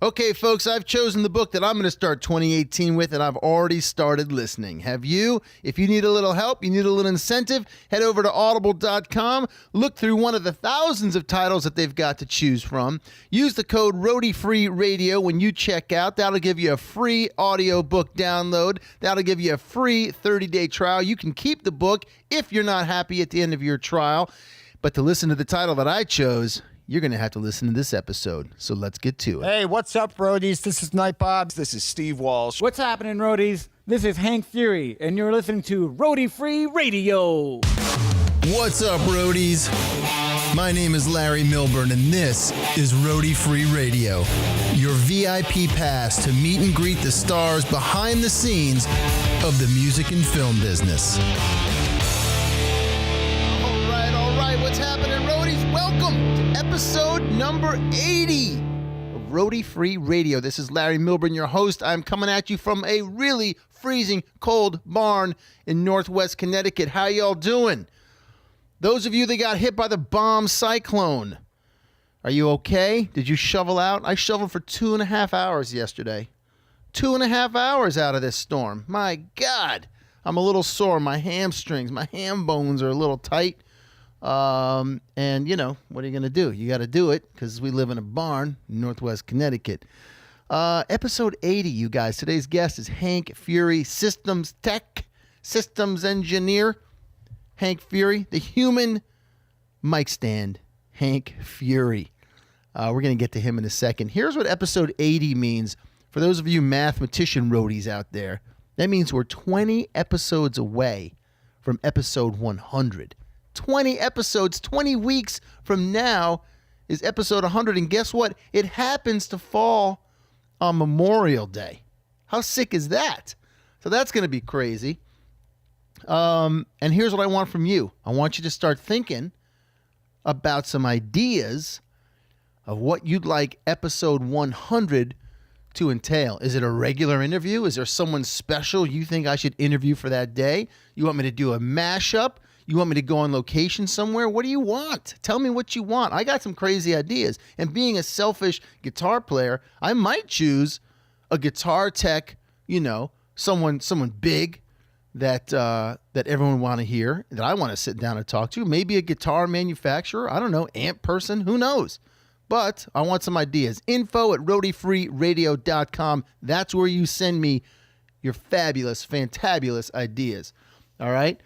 Okay, folks, I've chosen the book that I'm going to start 2018 with, and I've already started listening. Have you? If you need a little help, you need a little incentive, head over to audible.com, look through one of the thousands of titles that they've got to choose from. Use the code ROADIEFREERADIO when you check out. That'll give you a free audiobook download. That'll give you a free 30-day trial. You can keep the book if you're not happy at the end of your trial. But to listen to the title that I chose, you're going to have to listen to this episode. So let's get to it. Hey, what's up, roadies? This is Night Bob. This is Steve Walsh. What's happening, roadies? This is Hank Fury, and you're listening to Roadie Free Radio. What's up, roadies? My name is Larry Milburn, and this is Roadie Free Radio, your VIP pass to meet and greet the stars behind the scenes of the music and film business. All right, what's happening, roadies? Welcome to episode number 80 of Roadie Free Radio. This is Larry Milburn, your host. I'm coming at you from a really freezing cold barn in Northwest Connecticut. How y'all doing? Those of you that got hit by the bomb cyclone, are you okay? Did you shovel out? I shoveled for 2.5 hours yesterday. 2.5 hours out of this storm. My God, I'm a little sore. My hamstrings, my ham bones are a little tight. And you know, what are you going to do? You got to do it because we live in a barn in Northwest Connecticut. Episode 80, you guys. Today's guest is Hank Fury, systems engineer. Hank Fury, the human mic stand, Hank Fury. We're going to get to him in a second. Here's what episode 80 means for those of you mathematician roadies out there. That means we're 20 episodes away from episode 100. 20 episodes, 20 weeks from now is episode 100. And guess what? It happens to fall on Memorial Day. How sick is that? So that's going to be crazy. And here's what I want from you. I want you to start thinking about some ideas of what you'd like episode 100 to entail. Is it a regular interview? Is there someone special you think I should interview for that day? You want me to do a mashup? You want me to go on location somewhere? What do you want? Tell me what you want. I got some crazy ideas. And being a selfish guitar player, I might choose a guitar tech, you know, someone big that everyone want to hear, that I want to sit down and talk to. Maybe a guitar manufacturer. I don't know, amp person. Who knows? But I want some ideas. info@roadiefreeradio.com. That's where you send me your fabulous, fantabulous ideas. All right?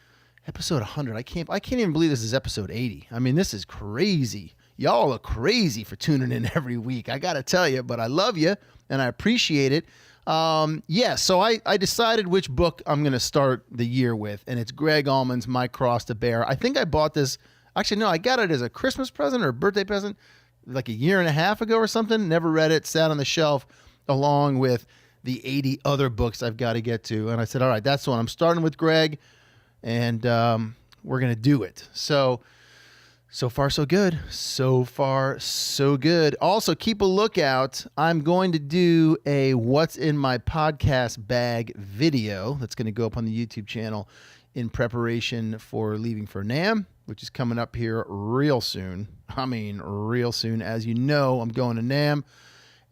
Episode 100. I can't even believe this is episode 80. I mean, this is crazy. Y'all are crazy for tuning in every week. I got to tell you, but I love you and I appreciate it. So I decided which book I'm going to start the year with, and it's Greg Allman's My Cross to Bear. I think I bought this. Actually, no, I got it as a Christmas present or a birthday present like a year and a half ago or something. Never read it. Sat on the shelf along with the 80 other books I've got to get to. And I said, all right, that's the one. I'm starting with Greg. And we're going to do it. So far, so good. So far, so good. Also, keep a lookout. I'm going to do a What's in My Podcast Bag video that's going to go up on the YouTube channel in preparation for leaving for NAMM, which is coming up here real soon. I mean, real soon. As you know, I'm going to NAMM.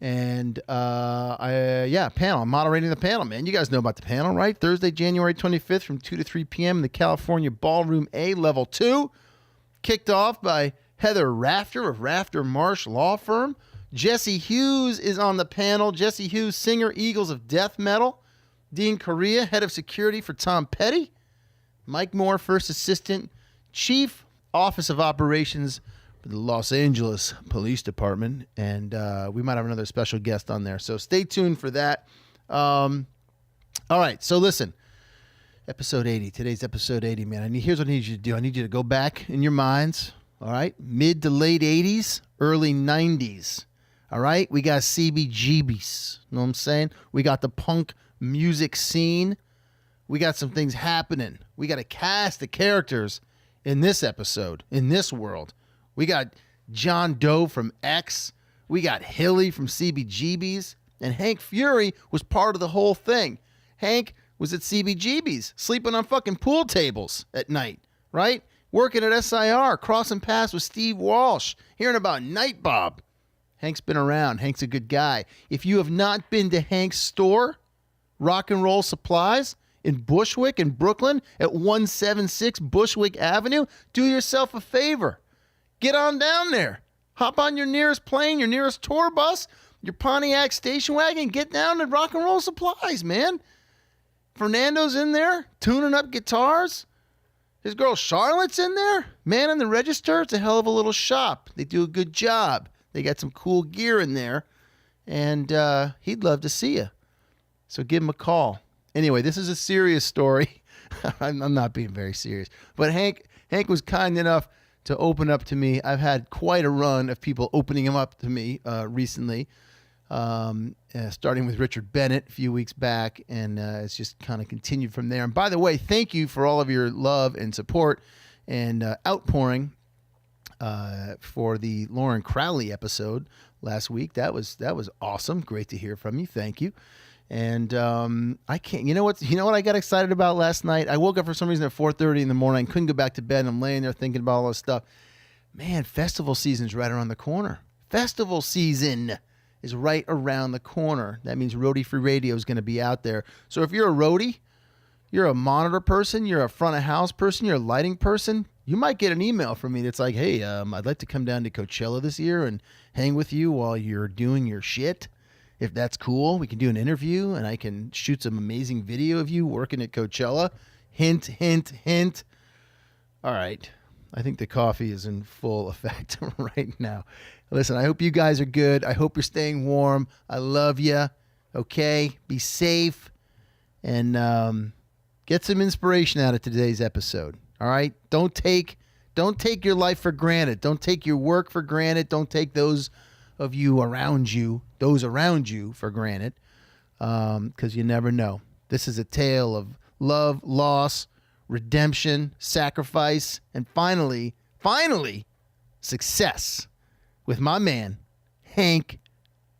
And, panel. I'm moderating the panel, man. You guys know about the panel, right? Thursday, January 25th from 2 to 3 p.m. in the California Ballroom A, Level 2. Kicked off by Heather Rafter of Rafter Marsh Law Firm. Jesse Hughes is on the panel. Jesse Hughes, singer, Eagles of Death Metal. Dean Correa, head of security for Tom Petty. Mike Moore, first assistant, chief, Office of Operations, the Los Angeles Police Department, and we might have another special guest on there. So stay tuned for that. All right, so listen. Episode 80. Today's episode 80, man. Here's what I need you to do. I need you to go back in your minds, all right? Mid to late 80s, early 90s, all right? We got CBGBs, you know what I'm saying? We got the punk music scene. We got some things happening. We got a cast of characters in this episode, in this world. We got John Doe from X. We got Hilly from CBGB's. And Hank Fury was part of the whole thing. Hank was at CBGB's, sleeping on fucking pool tables at night, right? Working at SIR, crossing paths with Steve Walsh, hearing about Night Bob. Hank's been around. Hank's a good guy. If you have not been to Hank's store, Rock and Roll Supplies in Bushwick in Brooklyn at 176 Bushwick Avenue, do yourself a favor. Get on down there. Hop on your nearest plane, your nearest tour bus, your Pontiac station wagon, get down to Rock and Roll Supplies, man. Fernando's in there tuning up guitars. His girl Charlotte's in there. Man in the register, it's a hell of a little shop. They do a good job. They got some cool gear in there, and he'd love to see you. So give him a call. Anyway, this is a serious story. I'm not being very serious. But Hank was kind enough to open up to me. I've had quite a run of people opening him up to me recently, starting with Richard Bennett a few weeks back, and it's just kind of continued from there. And by the way, thank you for all of your love and support and outpouring for the Lauren Crowley episode last week. That was awesome. Great to hear from you. Thank you. And I can't. You know what I got excited about last night? I woke up for some reason at 4:30 in the morning. Couldn't go back to bed. I'm laying there thinking about all this stuff. Man, festival season's right around the corner. Festival season is right around the corner. That means Roadie Free Radio is going to be out there. So if you're a roadie, you're a monitor person, you're a front of house person, you're a lighting person, you might get an email from me that's like, hey, I'd like to come down to Coachella this year and hang with you while you're doing your shit. If that's cool, we can do an interview and I can shoot some amazing video of you working at Coachella. Hint, hint, hint. All right. I think the coffee is in full effect right now. Listen, I hope you guys are good. I hope you're staying warm. I love you. Okay? Be safe. And get some inspiration out of today's episode. All right? Don't take your life for granted. Don't take your work for granted. Don't take those around you for granted, because you never know. This is a tale of love, loss, redemption, sacrifice, and finally, success with my man, Hank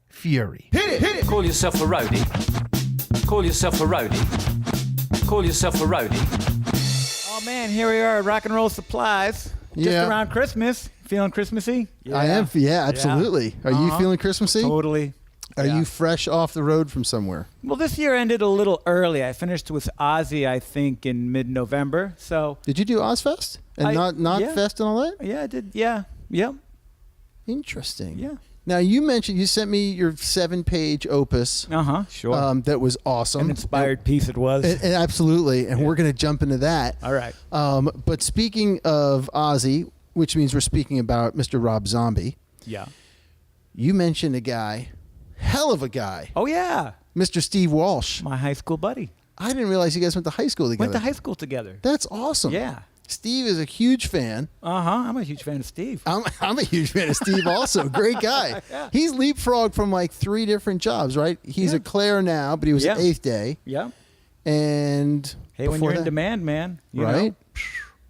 Fury. Hit it. Call yourself a roadie. Call yourself a roadie. Call yourself a roadie. Oh man, here we are at Rock and Roll Supplies. Just around Christmas. Feeling Christmassy? Yeah. I am. Yeah, absolutely. Yeah. Are you feeling Christmassy? Totally. Are you fresh off the road from somewhere? Well, this year ended a little early. I finished with Ozzy, I think, in mid-November. So did you do OzzFest and not Fest and all that? Yeah, I did. Yeah. Yep. Interesting. Yeah. Now you sent me your 7-page opus. Sure. That was awesome. An inspired piece it was. And absolutely, and we're going to jump into that. All right. But speaking of Ozzy, which means we're speaking about Mr. Rob Zombie. Yeah. You mentioned a guy, hell of a guy. Oh yeah. Mr. Steve Walsh. My high school buddy. I didn't realize you guys went to high school together. Went to high school together. That's awesome. Yeah. Steve is a huge fan. I'm a huge fan of Steve. I'm a huge fan of Steve also. Great guy. Yeah. He's leapfrogged from like 3 different jobs, right? He's a Clair now, but he was at 8th Day. Yeah. And hey, when you're in demand, man, you right? know,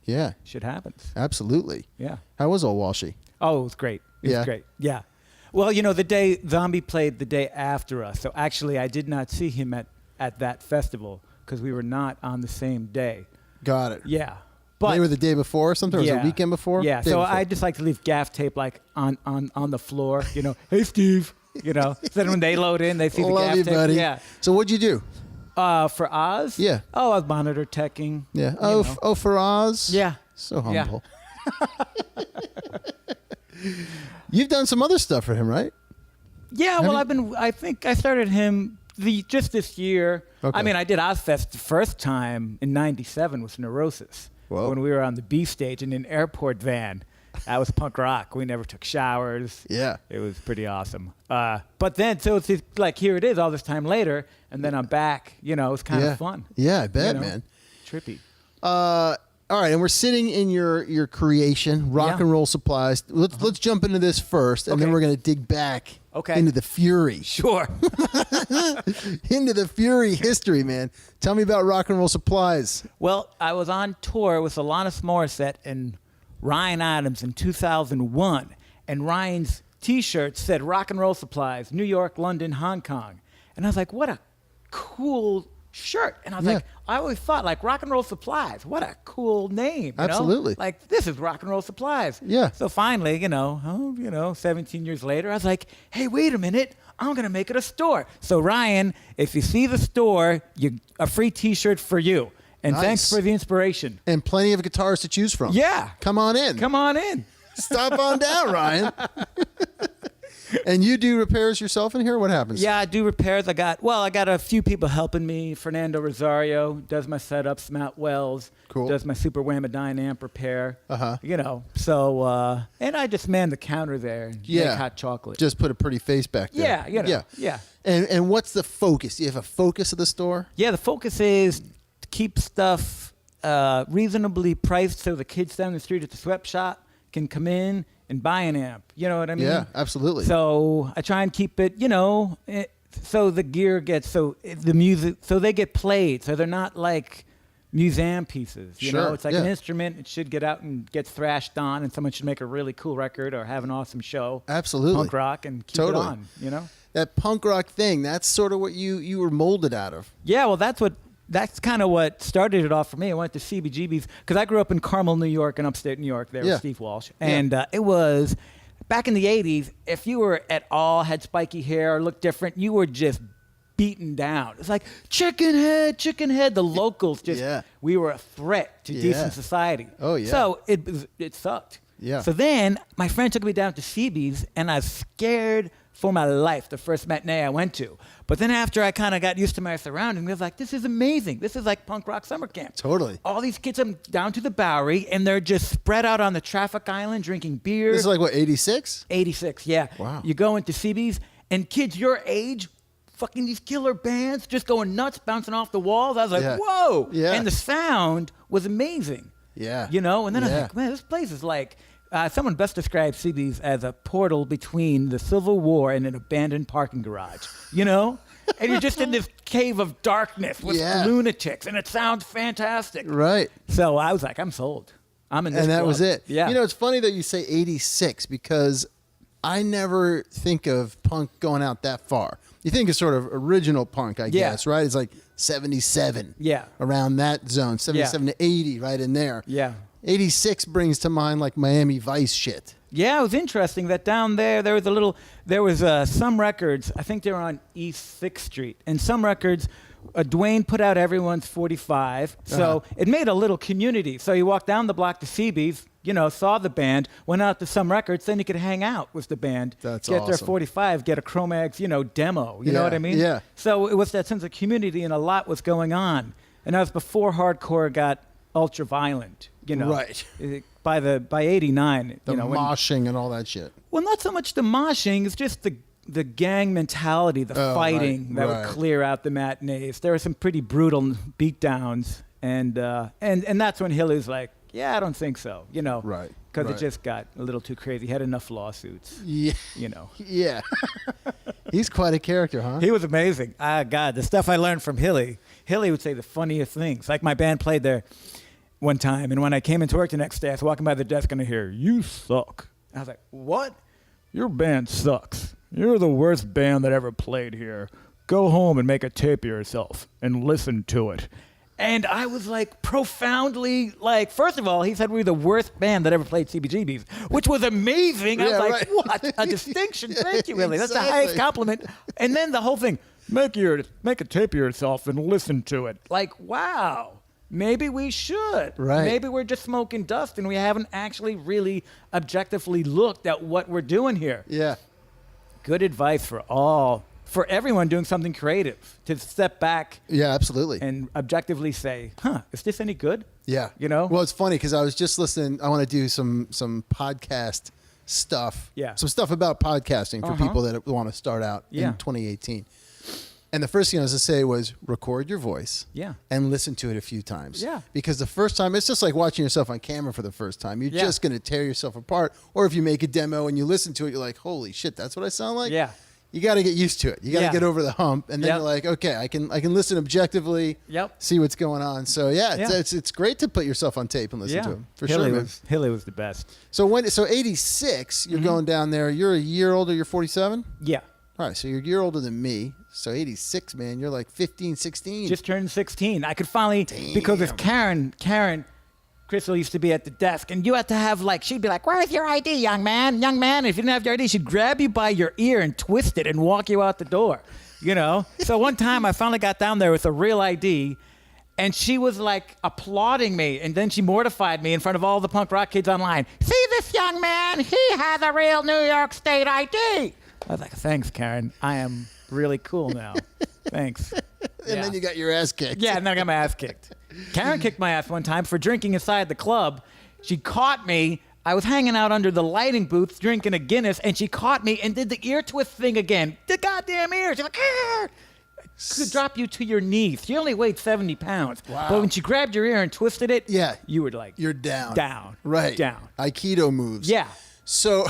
yeah. shit happens. Absolutely. Yeah. How was old Walshy? Oh, it was great. It was great. Yeah. Well, you know, the day Zombie played the day after us. So actually, I did not see him at that festival because we were not on the same day. Got it. Yeah. But they were the day before or something? Or was it a weekend before? Yeah. Day so before. I just like to leave gaff tape like on the floor, you know, hey, Steve, you know. So then when they load in, they see the Love gaff you, tape. buddy. Yeah. So what'd you do? For Oz? Yeah. Oh, I was monitor teching. Yeah. You know. For Oz? Yeah. So humble. You've done some other stuff for him, right? Yeah, I think I started him just this year. Okay. I mean, I did OzzFest the first time in '97 with Neurosis. Whoa. When we were on the B stage in an airport van. That was punk rock. We never took showers. Yeah. It was pretty awesome. But then, so it's like, here it is all this time later, and then I'm back. You know, it's kind of fun. Yeah, I bet, you know? man. Trippy. All right, and we're sitting in your creation, Rock and Roll Supplies. Let's jump into this first, and then we're going to dig back into the Fury. Sure. Into the Fury history, man. Tell me about Rock and Roll Supplies. Well, I was on tour with Alanis Morissette and Ryan Adams in 2001, and Ryan's T-shirt said Rock and Roll Supplies, New York, London, Hong Kong. And I was like, what a cool shirt. And I was like, I always thought like Rock and Roll Supplies. What a cool name. You Absolutely. know? Like this is Rock and Roll Supplies. Yeah. So finally, 17 years later, I was like, hey, wait a minute. I'm going to make it a store. So Ryan, if you see the store, a free T-shirt for you. And thanks for the inspiration. And plenty of guitars to choose from. Yeah. Come on in. Come on in. Stop on down, Ryan. And you do repairs yourself in here? What happens? Yeah, I do repairs. I got a few people helping me. Fernando Rosario does my setups. Matt Wells does my Super Whammadine amp repair. So, and I just man the counter there and make hot chocolate. Just put a pretty face back there. Yeah. And what's the focus? Do you have a focus of the store? Yeah, the focus is to keep stuff reasonably priced so the kids down the street at the sweat shop can come in and buy an amp. You know what I mean? Yeah, absolutely. So I try and keep it, so the gear gets, the music, so they get played. So they're not like museum pieces. You know, it's like an instrument. It should get out and get thrashed on, and someone should make a really cool record or have an awesome show. Absolutely. Punk rock and keep it on, That punk rock thing, that's sort of what you were molded out of. Yeah, well, that's kind of what started it off for me. I went to CBGB's because I grew up in Carmel, New York, and upstate New York there with Steve Walsh. And it was back in the 80s, if you were at all, had spiky hair or looked different, you were just beaten down. It's like, chicken head. The locals we were a threat to decent society. Oh, yeah. So it sucked. Yeah. So then my friend took me down to CB's, and I was scared for my life the first matinee I went to. But then after I kind of got used to my surroundings, I was like, this is amazing. This is like punk rock summer camp. Totally. All these kids come down to the Bowery, and they're just spread out on the traffic island drinking beer. This is like, what, 86? 86, yeah. Wow. You go into CB's, and kids your age, fucking these killer bands, just going nuts, bouncing off the walls. I was like, whoa. Yeah. And the sound was amazing. Yeah. And then I was like, man, this place is like... someone best described CB's as a portal between the Civil War and an abandoned parking garage, And you're just in this cave of darkness with lunatics, and it sounds fantastic. Right. So I was like, I'm sold. I'm in this And that club. was it. Yeah. It's funny that you say 86 because I never think of punk going out that far. You think of sort of original punk, I guess, right? It's like 77. Yeah. Around that zone, 77 to 80, right in there. Yeah. 86 brings to mind like Miami Vice shit. Yeah, it was interesting that down there was some records, I think they were on East 6th Street, and some records, Dwayne put out Everyone's 45, so it made a little community. So you walk down the block to CB's, saw the band, went out to some records, then you could hang out with the band. That's get awesome. their 45, get a Chromags, demo, you know what I mean? Yeah. So it was that sense of community, and a lot was going on. And that was before hardcore got ultra violent. Right. By 89, The moshing and all that shit. Well, not so much the moshing. It's just the gang mentality, the fighting that would clear out the matinees. There were some pretty brutal beatdowns, and that's when Hilly was like, "Yeah, I don't think so," Right. Because it just got a little too crazy. He had enough lawsuits. Yeah. Yeah. He's quite a character, huh? He was amazing. God, the stuff I learned from Hilly. Hilly would say the funniest things. Like my band played there one time, and when I came into work the next day, I was walking by the desk and I hear, "You suck." I was like, "What?" "Your band sucks. You're the worst band that ever played here. Go home and make a tape of yourself and listen to it." And I was like profoundly like, first of all, he said we were the worst band that ever played CBGB's, which was amazing. I was like, what a distinction. Thank you, Willie. That's the highest compliment. And then the whole thing, make a tape of yourself and listen to it. Like, wow. Maybe we should. Right. Maybe we're just smoking dust and we haven't actually really objectively looked at what we're doing here. Yeah. Good advice for everyone doing something creative, to step back. Yeah, absolutely. And objectively say, is this any good? Yeah. Well, it's funny because I was just listening. I want to do some podcast stuff. Yeah. Some stuff about podcasting for people that want to start out in 2018. And the first thing I was to say was record your voice and listen to it a few times. Yeah. Because the first time, it's just like watching yourself on camera for the first time. You're just going to tear yourself apart. Or if you make a demo and you listen to it, you're like, holy shit, that's what I sound like? Yeah. You got to get used to it. You got to get over the hump. And then you're like, okay, I can listen objectively, see what's going on. So, it's great to put yourself on tape and listen to him. For sure, man. Hilly was the best. So 86, you're going down there. You're a year older. You're 47? Yeah. All right, so you're a year older than me. So 86, man. You're like 15, 16. Just turned 16. I could finally, because of Karen, Crystal used to be at the desk, and you had to have, like, she'd be like, where's your ID, young man? Young man, and if you didn't have your ID, she'd grab you by your ear and twist it and walk you out the door, you know? So one time I finally got down there with a real ID, and she was, like, applauding me, and then she mortified me in front of all the punk rock kids online. See this young man? He has a real New York State ID. I was like, thanks, Karen. I am really cool now. Thanks. And then you got your ass kicked. Yeah, and then I got my ass kicked. Karen kicked my ass one time for drinking inside the club. She caught me. I was hanging out under the lighting booth drinking a Guinness, and she caught me and did the ear twist thing again. The goddamn ear. She's like, ah! Could drop you to your knees. She only weighed 70 pounds. Wow. But when she grabbed your ear and twisted it, yeah, you were like, you're down. Down. Right. Down. Aikido moves. Yeah. So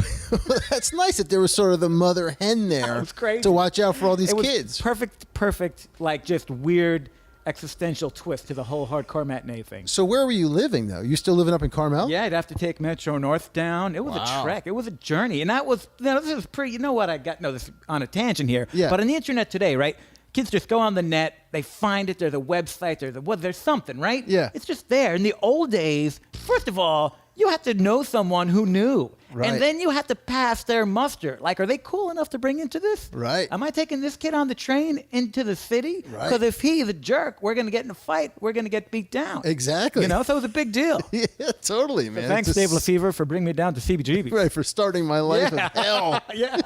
that's nice that there was sort of the mother hen there. That was crazy. To watch out for all these It was kids. Perfect, like just weird existential twist to the whole hardcore matinee thing. So where were you living, though? You still living up in Carmel? Yeah, I'd have to take Metro North down. It was a trek. It was a journey. And that was, this is pretty, you know what, this is on a tangent here. Yeah. But on the internet today, right, kids just go on the net, they find it, there's a website, there's something, right? Yeah. It's just there. In the old days, first of all, you had to know someone who knew. Right. And then you had to pass their muster. Like, are they cool enough to bring into this? Right. Am I taking this kid on the train into the city? Right. Because if he's a jerk, we're going to get in a fight. We're going to get beat down. Exactly. You know, so it was a big deal. Yeah, totally, man. Thanks, Dave Lefevre, for bringing me down to CBGB. Right, for starting my life of hell. Yeah.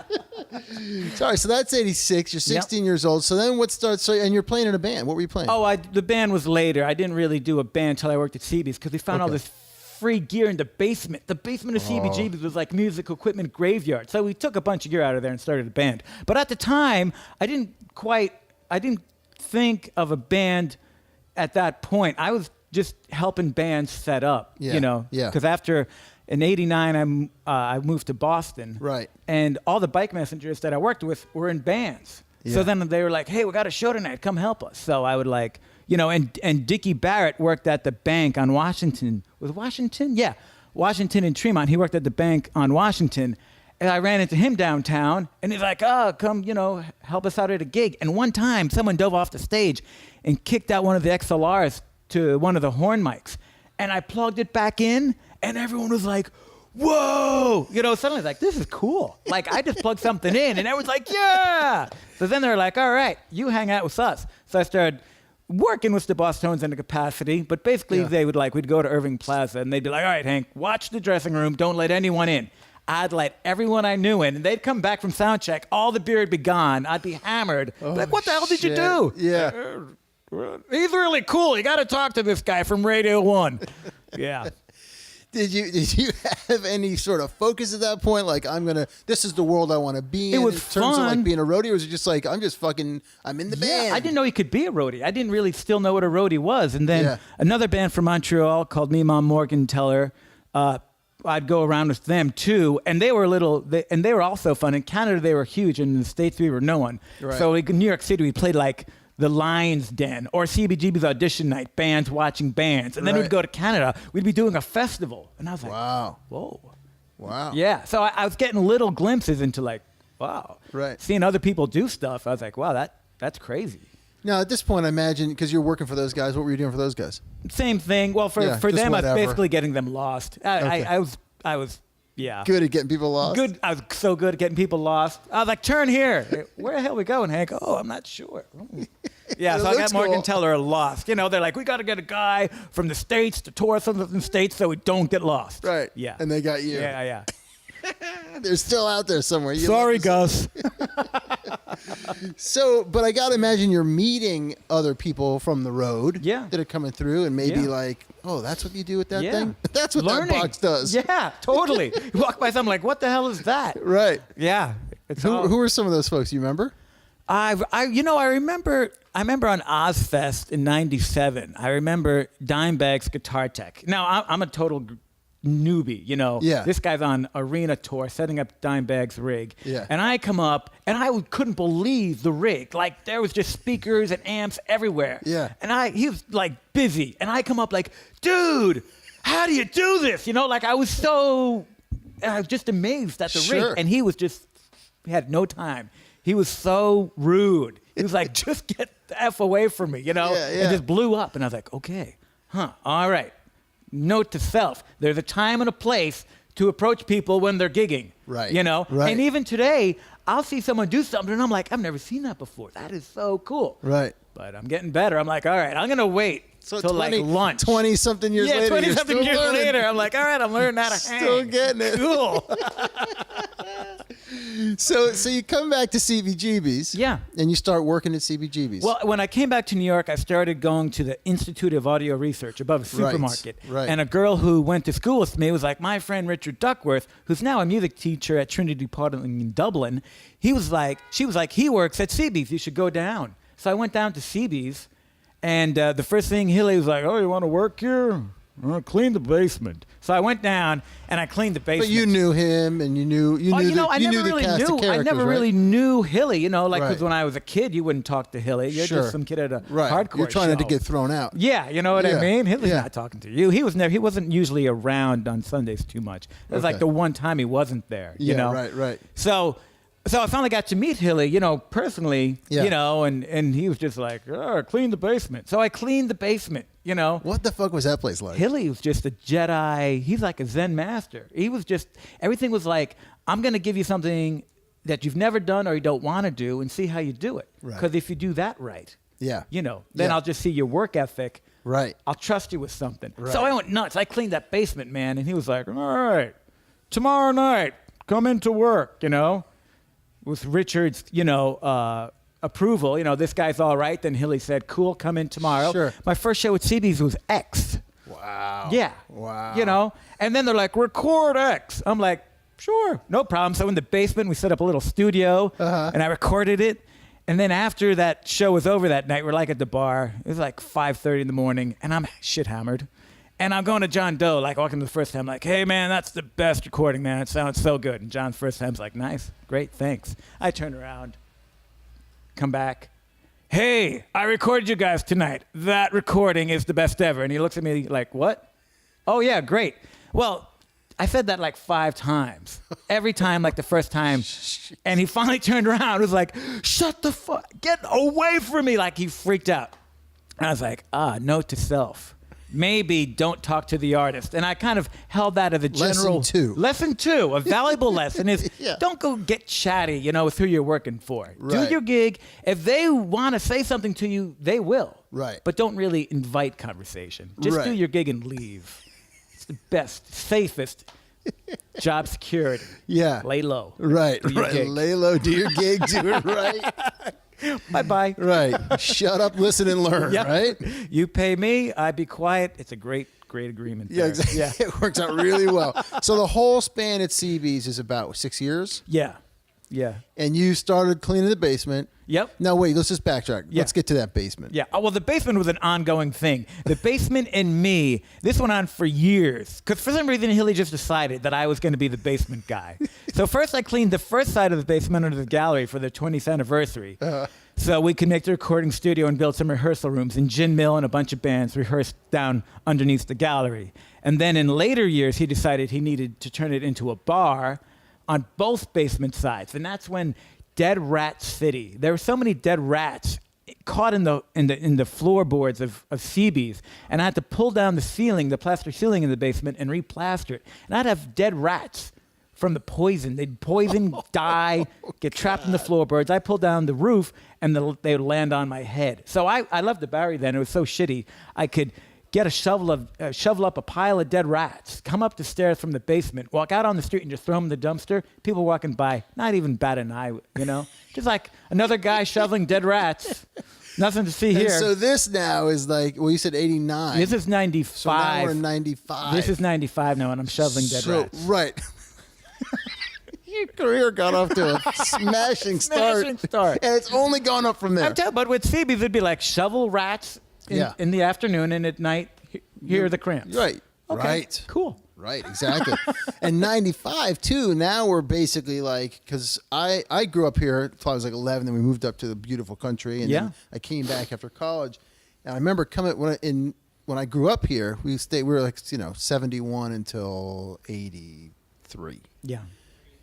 Sorry, so that's 86. You're 16 years old. So then what starts? And you're playing in a band. What were you playing? Oh, the band was later. I didn't really do a band until I worked at CB's because we found all this free gear in the basement. The basement of CBGB's was like musical equipment graveyard. So we took a bunch of gear out of there and started a band. But at the time, I didn't think of a band at that point. I was just helping bands set up, you know. Yeah. Because after in '89, I moved to Boston. Right. And all the bike messengers that I worked with were in bands. Yeah. So then they were like, hey, we got a show tonight. Come help us. So I would like, you know, and Dickie Barrett worked at the bank on Washington. Was Washington? Yeah. Washington and Tremont. He worked at the bank on Washington. And I ran into him downtown. And he's like, oh, come, you know, help us out at a gig. And one time, someone dove off the stage and kicked out one of the XLRs to one of the horn mics. And I plugged it back in. And everyone was like, whoa, you know, suddenly like, this is cool. Like, I just plugged something in and everyone's like, yeah. So then they're like, all right, you hang out with us. So I started working with the Boston's in a capacity, but basically we'd go to Irving Plaza and they'd be like, all right, Hank, watch the dressing room. Don't let anyone in. I'd let everyone I knew in, and they'd come back from sound check. All the beer would be gone. I'd be hammered. Like, what the hell did you do? Yeah. He's really cool. You got to talk to this guy from Radio 1. Yeah. Did you have any sort of focus at that point? Like, this is the world I want to be in. It was in terms fun. of like being a roadie, or was it just like, I'm in the band? I didn't know he could be a roadie. I didn't really still know what a roadie was. And then another band from Montreal called Me Mom Morgenthaler, I'd go around with them too, and they were they were also fun. In Canada, they were huge, and in the States, we were no one. Right. So in New York City, we played like the Lion's Den or CBGB's audition night, bands watching bands. And then we'd go to Canada, we'd be doing a festival. And I was like, whoa. Wow. Yeah. So I was getting little glimpses into like, wow. Right. Seeing other people do stuff, I was like, wow, that's crazy. Now, at this point, I imagine, because you're working for those guys, what were you doing for those guys? Same thing. Well, for them, whatever. I was basically getting them lost. I was Good at getting people lost? Good. I was so good at getting people lost. I was like, turn here. Where the hell are we going, Hank? Oh, I'm not sure. Yeah, so I got Morgenthaler lost. You know, they're like, we got to get a guy from the States to tour some of the States so we don't get lost. Right. Yeah. And they got you. Yeah. They're still out there somewhere. Sorry, Gus. So, but I got to imagine you're meeting other people from the road that are coming through and maybe like, oh, that's what you do with that thing? That's what that box does. Yeah, totally. You walk by something like, what the hell is that? Right. Yeah. Who are some of those folks? You remember? I remember on OzzFest in '97. I remember Dimebag's guitar tech. Now I'm a total newbie, you know. Yeah. This guy's on arena tour setting up Dimebag's rig. Yeah. And I come up and I couldn't believe the rig. Like there was just speakers and amps everywhere. Yeah. And he was like busy. And I come up like, dude, how do you do this? You know, like I was just amazed at the rig. And he had no time. He was so rude. He was like, just get the F away from me, and just blew up. And I was like, okay, all right. Note to self, there's a time and a place to approach people when they're gigging, right? Right. And even today, I'll see someone do something, and I'm like, I've never seen that before. That is so cool. Right. But I'm getting better. I'm like, all right, I'm going to wait till like lunch. 20-something years later. 20-something years later. I'm like, all right, I'm learning how to hang. Still getting it. Cool. So you come back to CBGB's. Yeah. And you start working at CBGB's. Well, when I came back to New York, I started going to the Institute of Audio Research above a supermarket. Right. And a girl who went to school with me was like, my friend Richard Duckworth, who's now a music teacher at Trinity Polytechnic in Dublin. She was like, he works at CB's. You should go down. So I went down to CB's, and the first thing Hilly was like, oh, you want to work here? Clean the basement. So I went down and I cleaned the basement. But you knew him, and you knew the cast of characters, I never really knew Hilly. Because Right. when I was a kid, you wouldn't talk to Hilly. You're Sure. just some kid at a Right. hardcore You're trying not to show. get thrown out. Yeah, you know what I Yeah. mean? Hilly's Yeah. not talking to you. He wasn't usually around on Sundays too much. It was like Okay. the one time he wasn't there. Yeah, you know? right. So I finally got to meet Hilly, personally, Yeah. and he was just like, oh, clean the basement. So I cleaned the basement, What the fuck was that place like? Hilly was just a Jedi. He's like a Zen master. He was just, everything was like, I'm going to give you something that you've never done or you don't want to do and see how you do it. Right. Because if you do that right, Yeah. then Yeah. I'll just see your work ethic. Right. I'll trust you with something. Right. So I went nuts. I cleaned that basement, man. And he was like, all right, tomorrow night, come into work, with Richard's, approval. This guy's all right. Then Hilly said, cool, come in tomorrow. Sure. My first show at CB's was X. Wow. Yeah. Wow. And then they're like, record X. I'm like, sure, no problem. So in the basement, we set up a little studio, and I recorded it. And then after that show was over that night, we're like at the bar. It was like 5:30 in the morning, and I'm shit hammered. And I'm going to John Doe, like walking to the first time, like, hey, man, that's the best recording, man. It sounds so good. And John's first time's like, nice, great, thanks. I turn around, come back. Hey, I recorded you guys tonight. That recording is the best ever. And he looks at me like, what? Oh, yeah, great. Well, I said that like 5 times. Every time, like the first time. And he finally turned around and was like, shut the fuck, get away from me. Like he freaked out. And I was like, note to self. Maybe don't talk to the artist. And I kind of held that as a general... Lesson 2, a valuable lesson is don't go get chatty, with who you're working for. Right. Do your gig. If they want to say something to you, they will. Right. But don't really invite conversation. Just do your gig and leave. It's the best, safest job security. Yeah. Lay low. Right. Do your Right. gig. Lay low, do your gig, do it right. Bye-bye. Right. Shut up, listen, and learn, Yep. right? You pay me, I be quiet. It's a great agreement. Yeah, there. exactly. Yeah. It works out really well. So the whole span at CB's is about 6 years? Yeah. Yeah. And you started cleaning the basement. Yep. Now, wait, let's just backtrack. Yeah. Let's get to that basement. Yeah. Oh, well, the basement was an ongoing thing. The basement and me, this went on for years. Because for some reason, Hilly just decided that I was going to be the basement guy. So first I cleaned the first side of the basement under the gallery for the 20th anniversary. So we could make the recording studio and build some rehearsal rooms. And Gin Mill and a bunch of bands rehearsed down underneath the gallery. And then in later years, he decided he needed to turn it into a bar on both basement sides. And that's when Dead Rat City. There were so many dead rats caught in the floorboards of CB's, and I had to pull down the ceiling, the plaster ceiling in the basement, and replaster it. And I'd have dead rats from the poison. They'd poison, die, get trapped in the floorboards. I pulled down the roof, and they would land on my head. So I loved the Barry then. It was so shitty. I could get a shovel up a pile of dead rats, come up the stairs from the basement, walk out on the street and just throw them in the dumpster. People walking by, not even bat an eye, Just like another guy shoveling dead rats. Nothing to see here. And so this now is like, well, you said 89. This is 95. So now we're in 95. This is 95 now, and I'm shoveling dead rats. Right. Your career got off to a smashing start. Smashing start. And it's only gone up from there. I'm telling you, but with CB's, it'd be like shovel rats in the afternoon, and at night, here are the cramps. Right. Okay. Right. Cool. Right, exactly. And 95, too, now we're basically like, because I grew up here until I was like 11, then we moved up to the beautiful country, and then I came back after college. And I remember coming, when I grew up here, we were like, 71 until 83. Yeah.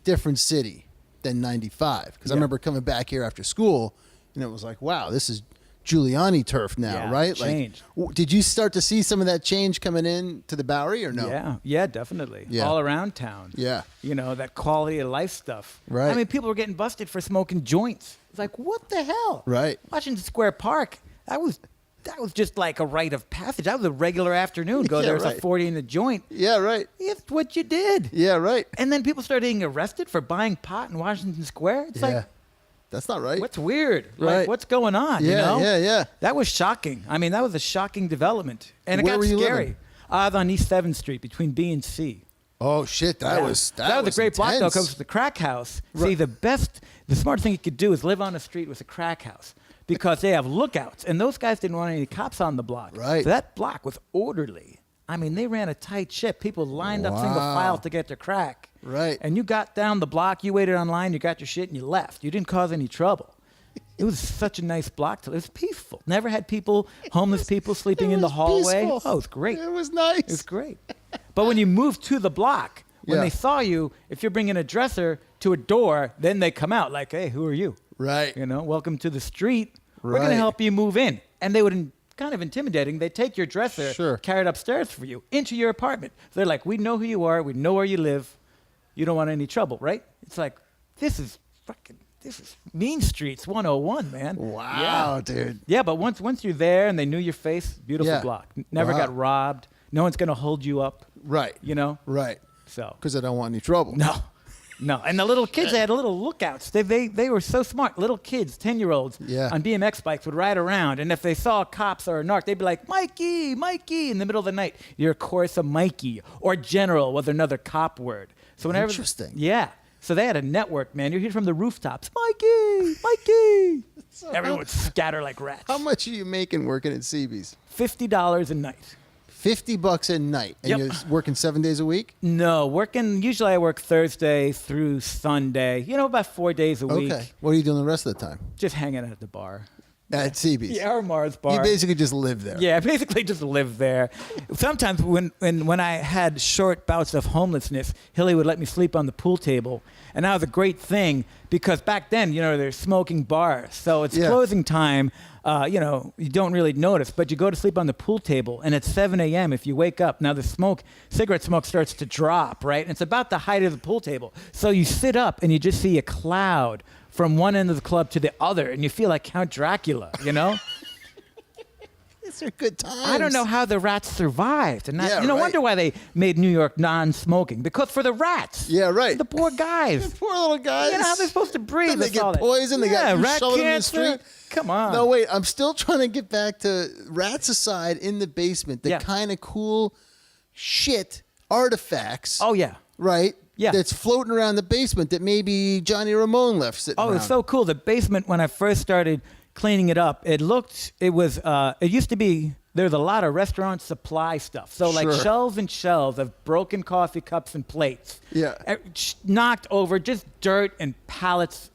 Different city. than 95. Because I remember coming back here after school, and it was like, wow, this is Giuliani turf now, Yeah, right? changed. Like, did you start to see some of that change coming in to the Bowery or no? Yeah, definitely. Yeah. All around town. Yeah. You know, that quality of life stuff. Right. I mean, people were getting busted for smoking joints. It's like, what the hell? Right. Washington Square Park, that was just like a rite of passage. That was a regular afternoon. Go Yeah, there, was right. a 40 in the joint. Yeah, right. It's what you did. Yeah, right. And then people started getting arrested for buying pot in Washington Square. It's Yeah. like, That's not right. what's weird? Right. Like, what's going on? Yeah, you know? yeah. That was shocking. I mean, that was a shocking development. And it Where got were you scary. living? I was on East 7th Street between B and C. Oh, shit. That was a great block, though, intense. because the crack house. Right. See, the smart thing you could do is live on a street with a crack house because they have lookouts. And those guys didn't want any cops on the block. Right. So that block was orderly. I mean, they ran a tight ship. People lined up single Wow. file to get their crack. Right. And you got down the block, you waited online, you got your shit, and you left. You didn't cause any trouble. It was such a nice block. It was peaceful. Never had people, homeless people sleeping in the was hallway. peaceful. Oh, it was great. It was nice. It was great. But when you move to the block, when Yeah. they saw you, if you're bringing a dresser to a door, then they come out like, hey, who are you? Right. You know, welcome to the street. We're going Right. to help you move in. And they would, kind of intimidating, they take your dresser, Sure. carry it upstairs for you, into your apartment. They're like, we know who you are. We know where you live. You don't want any trouble, right? It's like, this is Mean Streets 101, man. Wow, Yeah. dude. Yeah, but once you're there and they knew your face, beautiful Yeah. block. Never Wow. got robbed. No one's going to hold you up, Right. you know? Right. So, Because I don't want any trouble. no. And the little kids, they had little lookouts. They were so smart. Little kids, 10-year-olds Yeah. on BMX bikes would ride around. And if they saw cops or a narc, they'd be like, Mikey, Mikey, in the middle of the night. Your chorus of Mikey. Or general was another cop word. So whenever, Interesting. Yeah. So they had a network, man. You hear from the rooftops, Mikey, Mikey. Everyone would scatter like rats. How much are you making working at CB's? $50 a night. $50 a night. And Yep. you're working 7 days a week? No, usually I work Thursday through Sunday. You know, about 4 days a week. Okay. What are you doing the rest of the time? Just hanging out at the bar. At CB's? Yeah, or Mars bar. You basically just live there. Yeah, I basically just live there. Sometimes when I had short bouts of homelessness, Hilly would let me sleep on the pool table. And that was a great thing because back then, you know, there's smoking bars. So it's Yeah. closing time. You know, you don't really notice, but you go to sleep on the pool table, and at 7 a.m., if you wake up, now the cigarette smoke starts to drop, right? And it's about the height of the pool table. So you sit up, and you just see a cloud from one end of the club to the other, and you feel like Count Dracula, you know? These are good times. I don't know how the rats survived. And Yeah, you know, right. wonder why they made New York non-smoking. Because for the rats. Yeah, right. The poor guys. Poor little guys. You know how they're supposed to breathe. Then they with get all that- poisoned. They yeah, got rat shoved in the cancer. street. Come on. No, wait. I'm still trying to get back to rats aside in the basement. The Yeah. kind of cool shit artifacts. Oh, yeah. Right? Yeah. That's floating around the basement that maybe Johnny Ramone left sitting Oh, around. it's so cool. The basement, when I first started cleaning it up, it used to be, there's a lot of restaurant supply stuff. So like Sure. shelves and shelves of broken coffee cups and plates. Yeah. Knocked over, just dirt and pallets,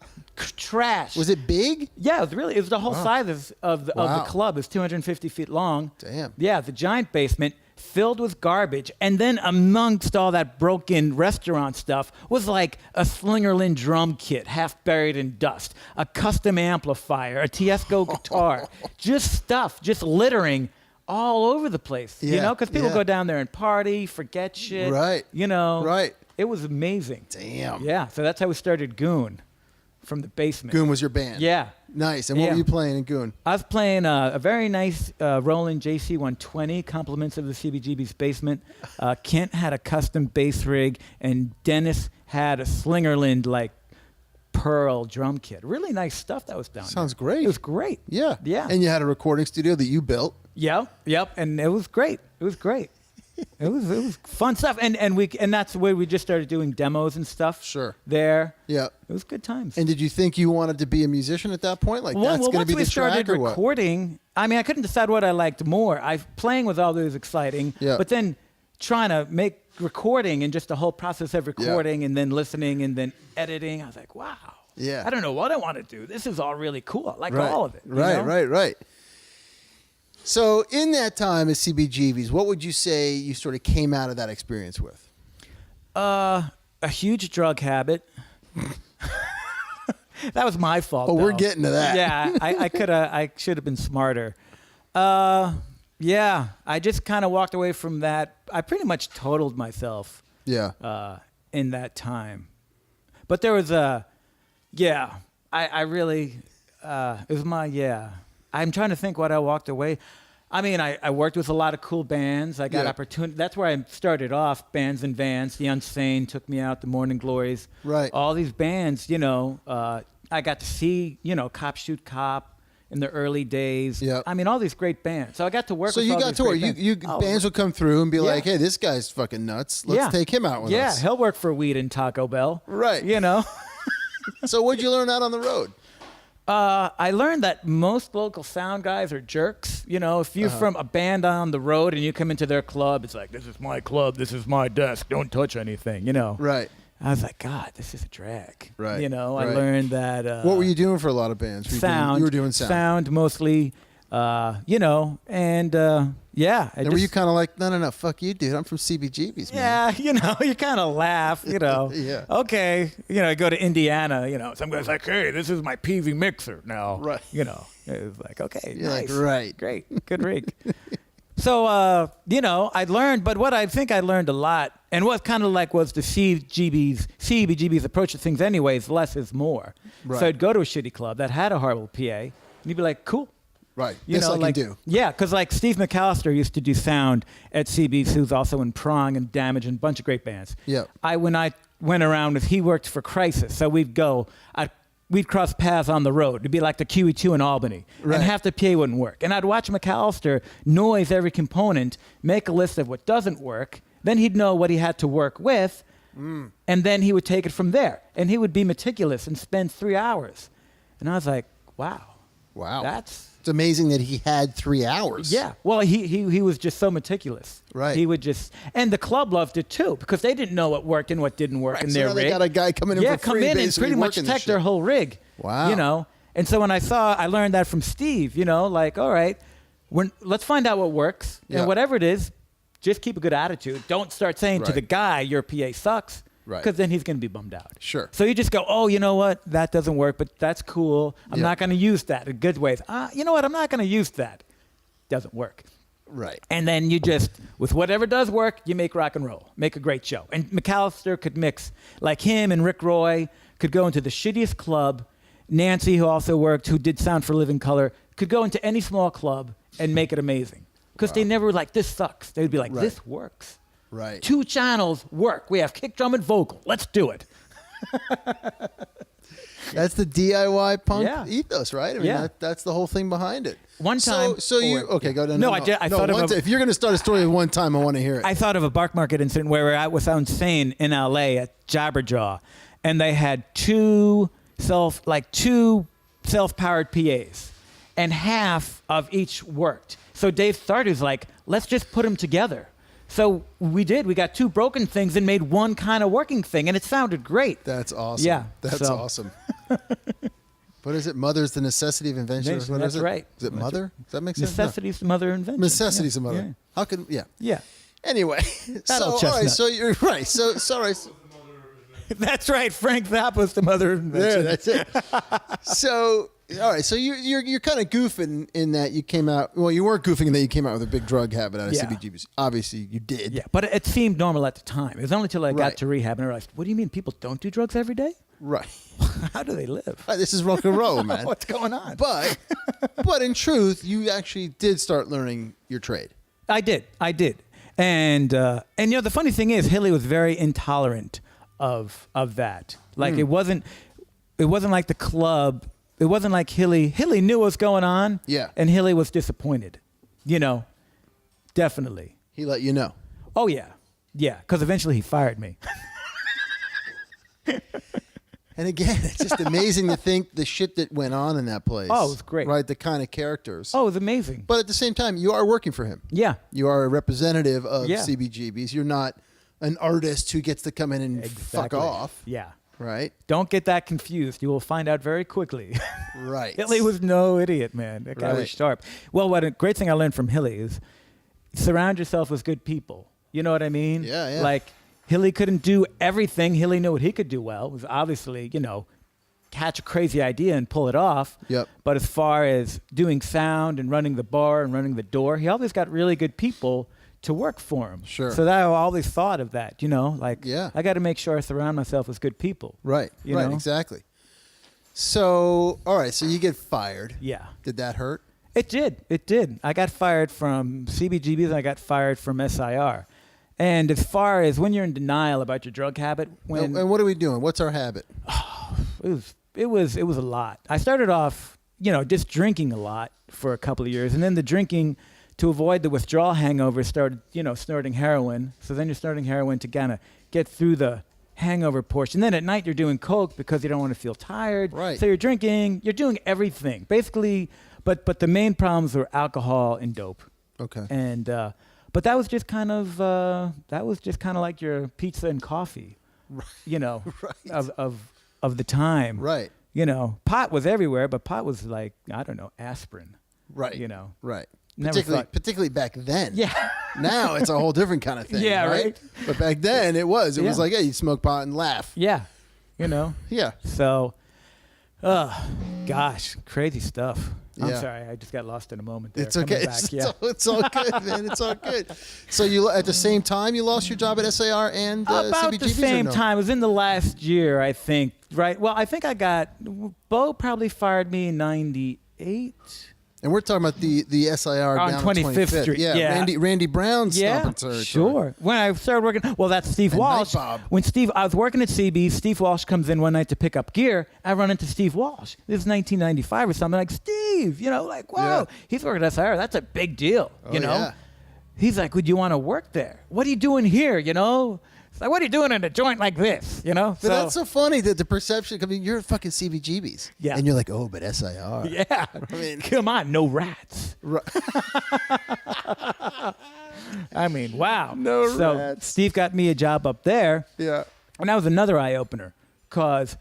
trash. Was it big? Yeah, it was the whole size of the Wow. club. It's 250 feet long. Damn. Yeah, the giant basement filled with garbage. And then amongst all that broken restaurant stuff was like a Slingerland drum kit half buried in dust, a custom amplifier, a Tiesco guitar, just littering all over the place. You Yeah, know, because people yeah. go down there and party, forget shit. Right. You know. Right. It was amazing. Damn. Yeah, so that's how we started Goon, from the basement. Goon was your band. Yeah. Nice. And what Yeah. were you playing in Goon? I was playing a very nice Roland JC-120, compliments of the CBGB's basement. Kent had a custom bass rig, and Dennis had a Slingerland like Pearl drum kit. Really nice stuff that was down there. Sounds great. It was great. Yeah. Yeah. And you had a recording studio that you built. Yep. And it was great. It was great. It was fun stuff. And that's where we just started doing demos and stuff. Sure. There. Yeah. It was good times. And did you think you wanted to be a musician at that point? Like, that's going to once be we the started track or what? recording, I mean, I couldn't decide what I liked more. Playing was always exciting, Yeah. but then trying to make recording and just the whole process of recording and then listening and then editing, I was like, wow. Yeah. I don't know what I want to do. This is all really cool. I like Right. all of it. you Right, know? right. So in that time at CBGB's, what would you say you sort of came out of that experience with? A huge drug habit. That was my fault. Oh, we're though. getting to that. Yeah, I should have been smarter. Yeah, I just kind of walked away from that. I pretty much totaled myself. Yeah. In that time, but there was I really, it was I'm trying to think what I walked away. I mean, I worked with a lot of cool bands. I got opportunity. That's where I started off. Bands and Vans, The Unsane took me out, The Morning Glories. Right. All these bands, I got to see, Cop Shoot Cop in the early days. Yep. I mean, all these great bands. So I got to work So with you all got these to work. great You bands. bands would come through and be Yeah. like, "Hey, this guy's fucking nuts. Let's take him out with us." Yeah, he'll work for weed and Taco Bell. Right. So what'd you learn out on the road? I learned that most local sound guys are jerks. If you're from a band on the road and you come into their club, it's like, this is my club, this is my desk, don't touch anything, Right. I was like, God, this is a drag. Right. I Right. learned that. What were you doing for a lot of bands? You were doing sound. Sound mostly, and yeah. And were you kind of like, no, fuck you, dude. I'm from CBGB's, man. Yeah, you kind of laugh, Yeah. Okay, I go to Indiana, some guy's like, hey, this is my PV mixer now. Right. It's like, okay, You're nice. like, right. Great, good rig. So, I learned, but what I think I learned a lot, and what kind of like was the CBGB's approach to things anyways, less is more. Right. So I'd go to a shitty club that had a horrible PA, and you'd be like, cool. Right. This I can do. Yeah, because like Steve McAllister used to do sound at CB's, who's also in Prong and Damage and a bunch of great bands. Yeah. When I went around he worked for Crisis, so we'd cross paths on the road. It'd be like the QE2 in Albany. Right. And half the PA wouldn't work. And I'd watch McAllister noise every component, make a list of what doesn't work, then he'd know what he had to work with, and then he would take it from there. And he would be meticulous and spend 3 hours. And I was like, wow. It's amazing that he had 3 hours. Yeah. Well, he was just so meticulous. Right. He would just, and the club loved it too, because they didn't know what worked and what didn't work Right, in so their now rig. they got a guy coming in for come free, in and basically pretty much working this tech their shit. whole rig. Wow. And so when I learned that from Steve, like, all right, let's find out what works. Yeah. And whatever it is, just keep a good attitude. Don't start saying to Right. the guy, your PA sucks. Right. Because then he's going to be bummed out. Sure. So you just go, oh, you know what? That doesn't work, but that's cool. I'm Yeah. not going to use that in good ways. You know what? I'm not going to use that. Doesn't work. Right. And then you just, with whatever does work, you make rock and roll. Make a great show. And McAllister could mix, like him and Rick Roy, could go into the shittiest club. Nancy, who also worked, who did Sound for Living Color, could go into any small club and make it amazing. Because they never were like, this sucks. They'd be like, Right. this works. Right. 2 channels work. We have kick drum and vocal. Let's do it. That's the DIY punk Yeah. ethos, right? I mean, Yeah. that's the whole thing behind it. One time- So you okay? Go down. No, I thought of a- if you're going to start a story with one time, I want to hear it. I thought of a Bark Market incident where we were at with Unsane in LA at Jabberjaw, and they had two self-powered PAs, and half of each worked. So Dave Starter's like, let's just put them together. So we did. We got 2 broken things and made one kind of working thing, and it sounded great. That's awesome. Yeah, That's so- awesome. What is it? Mother's the necessity of invention. Invention, What that's is it? right. Is it mother? Does that make sense? Necessity's the mother of invention. No. Necessity's Yeah, a mother. Yeah. How could? Yeah. Yeah. Anyway, so all chestnut. right. So you're right. So sorry. That's right. Frank Zappa's the mother of invention. There, that's it. So all right. So you're kind of goofing in that you came out. Well, you weren't goofing in that you came out with a big drug habit out of Yeah. CBGBs. Obviously, you did. Yeah, but it seemed normal at the time. It was only until I Right. got to rehab and I realized, what do you mean people don't do drugs every day? Right. How do they live? This is rock and roll, man. What's going on? But in truth, you actually did start learning your trade. I did. And the funny thing is, Hilly was very intolerant of that. Like it wasn't like the club. It wasn't like Hilly. Hilly knew what was going on. Yeah. And Hilly was disappointed. Definitely. He let you know. Oh yeah. Yeah. Because eventually he fired me. And again, it's just amazing to think the shit that went on in that place. Oh, it was great. Right, the kind of characters. Oh, it was amazing. But at the same time, you are working for him. Yeah. You are a representative of Yeah. CBGBs. You're not an artist who gets to come in and fuck Exactly. off. Yeah. Right? Don't get that confused. You will find out very quickly. Right. Hilly was no idiot, man. That guy was Right. sharp. Well, what a great thing I learned from Hilly is surround yourself with good people. You know what I mean? Yeah, yeah. Like, Hilly couldn't do everything. Hilly knew what he could do well. It was obviously, catch a crazy idea and pull it off. Yep. But as far as doing sound and running the bar and running the door, he always got really good people to work for him. Sure. So that I always thought of that, like Yeah. I got to make sure I surround myself with good people. Right. You right. know? Exactly. So, all right. So you get fired. Yeah. Did that hurt? It did. It did. I got fired from CBGBs and I got fired from SIR. And as far as when you're in denial about your drug habit, And what are we doing? What's our habit? it was a lot. I started off, just drinking a lot for a couple of years, and then the drinking to avoid the withdrawal hangover started, snorting heroin. So then you're snorting heroin to kind of get through the hangover portion. Then at night you're doing coke because you don't want to feel tired. Right. So you're drinking, you're doing everything basically, but the main problems were alcohol and dope. Okay. And but that was just kind of like your pizza and coffee, Right. of the time. Right. Pot was everywhere, but pot was like, I don't know, aspirin. Right. Right. Never Particularly back then. Yeah. Now it's a whole different kind of thing. Yeah, right? right. But back then it was Yeah. like, hey, you smoke pot and laugh. Yeah. Yeah. So, gosh, crazy stuff. I'm Yeah. sorry, I just got lost in a moment there. It's okay. Coming back, It's all good, man. It's all good. So you at the same time you lost your job at SAR and About CBGBs the same or no? time. It was in the last year, I think. Right. Well, I think Bo probably fired me in '98. And we're talking about the SIR On down 25th Street. Yeah, Yeah. Randy Brown's stomping territory. sure. When I started working, well, that's Steve And Walsh. Night Bob. When I was working at CB, Steve Walsh comes in one night to pick up gear. I run into Steve Walsh. This is 1995 or something. Like, Steve, like, whoa, Yeah. he's working at SIR. That's a big deal, Oh, yeah. He's like, would you want to work there? What are you doing here, It's like, what are you doing in a joint like this, But that's so funny that the perception. I mean, you're fucking CBGBs. Yeah. And you're like, oh, but SIR. Yeah. I mean, Come on, no rats. Right. I mean, wow. No so rats. Steve got me a job up there. Yeah. And that was another eye-opener because,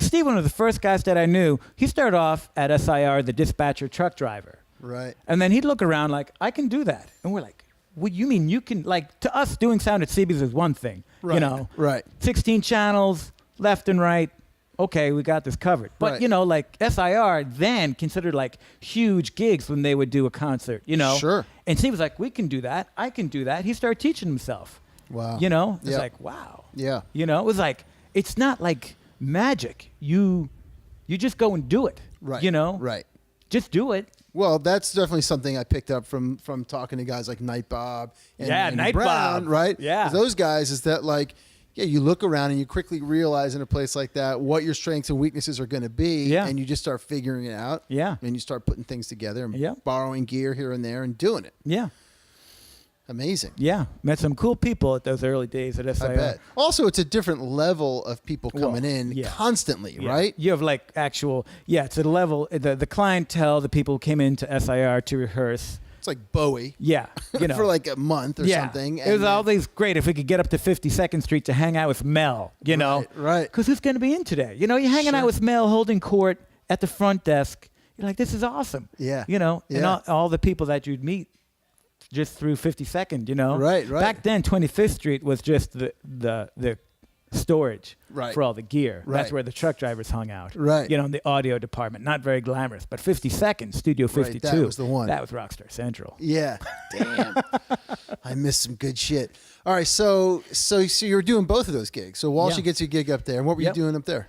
Steve, one of the first guys that I knew, he started off at SIR, the dispatcher truck driver. Right. And then he'd look around like, I can do that. And we're like, what you mean you can, to us, doing sound at CB's is one thing, Right. Right. 16 channels, left and right. Okay, we got this covered. But, Right. SIR then considered huge gigs when they would do a concert, Sure. And Steve was like, we can do that. I can do that. He started teaching himself. Wow. It's Yeah. like, wow. Yeah. It was like, it's not like magic. You just go and do it. Right. Right. Just do it. Well, that's definitely something I picked up from talking to guys like Night Bob and Yeah, Night Brown, Bob. right? Yeah. 'Cause those guys is that you look around and you quickly realize in a place like that what your strengths and weaknesses are going to be, Yeah. and you just start figuring it out. Yeah. And you start putting things together and Yeah. borrowing gear here and there and doing it. Yeah. Amazing. Yeah. Met some cool people at those early days at SIR. I bet. Also, it's a different level of people Well, coming in yeah. constantly, Yeah. right? You have it's a level, the clientele, the people who came into SIR to rehearse. It's like Bowie Yeah. for a month or something. It was always great if we could get up to 52nd Street to hang out with Mel, Right. Because who's going to be in today? You're hanging out with Mel holding court at the front desk. You're like, this is awesome. Yeah. And Yeah. all the people that you'd meet just through 52nd, Right, right. Back then, 25th Street was just the storage Right. for all the gear. Right. That's where the truck drivers hung out. Right. In the audio department. Not very glamorous. But 52nd, Studio 52. that was the one. That was Rockstar Central. Yeah. Damn. I missed some good shit. All right, so you're doing both of those gigs. So Walshy Yeah. gets you a gig up there. And what were Yep. you doing up there?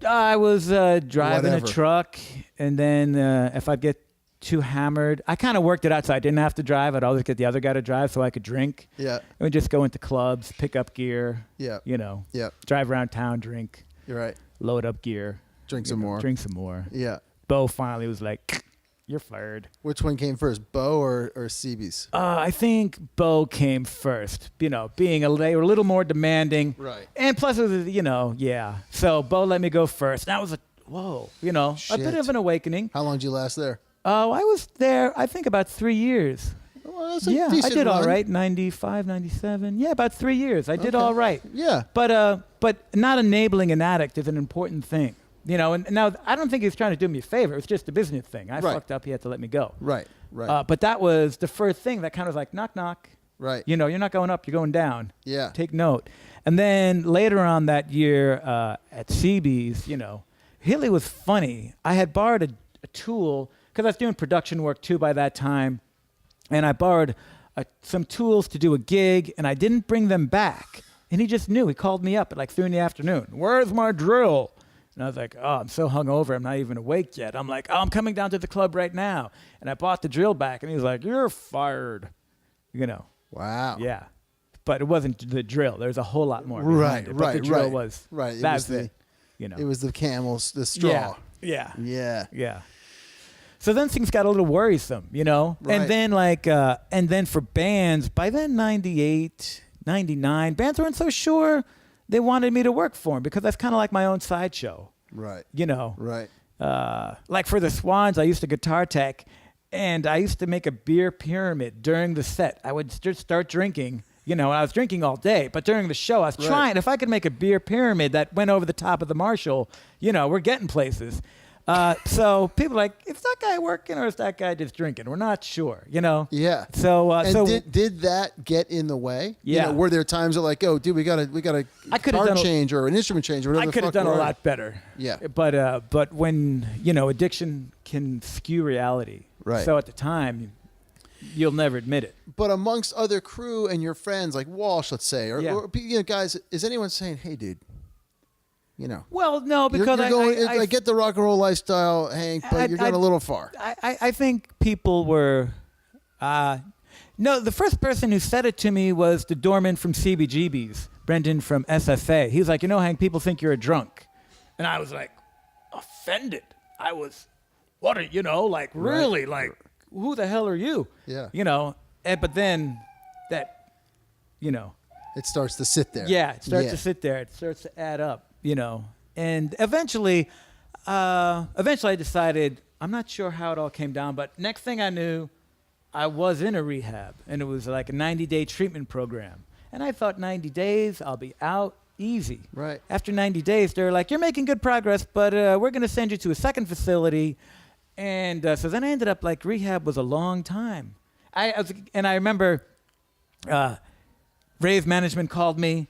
I was driving Whatever. a truck, and then if I'd get too hammered, I kind of worked it out so I didn't have to drive. I'd always get the other guy to drive so I could drink. Yeah. And we'd just go into clubs, pick up gear. Yeah. Yeah. Drive around town, drink, You're right. load up gear. Drink some more. Drink some more. Yeah. Bo finally was like, you're fired. Which one came first, Bo or CB's? I think Bo came first, they were a little more demanding. Right. And plus, it was, yeah. So Bo let me go first. That was a bit Shit. of an awakening. How long did you last there? Oh, I was there, I think, about 3 years. Well, that's a Yeah, I decent did all run. right. 95, 97. Yeah, about 3 years. I did Okay. all right. Yeah. But not enabling an addict is an important thing. And now I don't think he was trying to do me a favor. It was just a business thing. I Right. fucked up. He had to let me go. Right. Right. But that was the first thing that kind of was like, knock, knock. right. You're not going up. You're going down. Yeah. Take note. And then later on that year at CB's, Hilly was funny. I had borrowed a tool because I was doing production work too by that time, and I borrowed some tools to do a gig, and I didn't bring them back. And he just knew. He called me up at like 3 p.m. Where's my drill? And I was like, oh, I'm so hungover, I'm not even awake yet. I'm like, oh, I'm coming down to the club right now. And I bought the drill back, and he was like, you're fired. You know. Wow. Yeah. But it wasn't the drill. There's a whole lot more. Right, it. But the drill was. Right. That's it. You know. It was the camels, the straw. Yeah. Yeah. So then things got a little worrisome, you know? Right. And then for bands, by then 98, 99, bands weren't so sure they wanted me to work for them because that's kind of like my own sideshow. Right. You know? Right. Like for the Swans, I used to guitar tech, and I used to make a beer pyramid during the set. I would just start drinking. You know, I was drinking all day, but during the show, I was trying. If I could make a beer pyramid that went over the top of the Marshall, you know, we're getting places. So people are like, is that guy working or is that guy just drinking? We're not sure, you know? Yeah. So, did that get in the way? Yeah. You know, were there times that like, oh, dude, we got a guitar change or an instrument change or whatever? I could have done a lot better. Yeah. But when, you know, addiction can skew reality. Right. So at the time, you'll never admit it. But amongst other crew and your friends, like Walsh, let's say, or Yeah. you know, guys, is anyone saying, hey, dude, you know? Well, no, because I get the rock and roll lifestyle, Hank, but you're going a little far. I think people were... no, the first person who said it to me was the doorman from CBGB's, Brendan from SFA. He was like, you know, Hank, people think you're a drunk. And I was like, offended. I was, what are you know, like, really, like, who the hell are you? Yeah. You know, but then that, you know. It starts to sit there. Yeah, it starts to sit there. It starts to add up, you know. And eventually I decided, I'm not sure how it all came down, but next thing I knew, I was in a rehab, and it was like a 90-day treatment program. And I thought 90 days, I'll be out easy. Right. After 90 days, they're like, you're making good progress, but we're going to send you to a second facility. And so then I ended up like rehab was a long time. I remember Rave management called me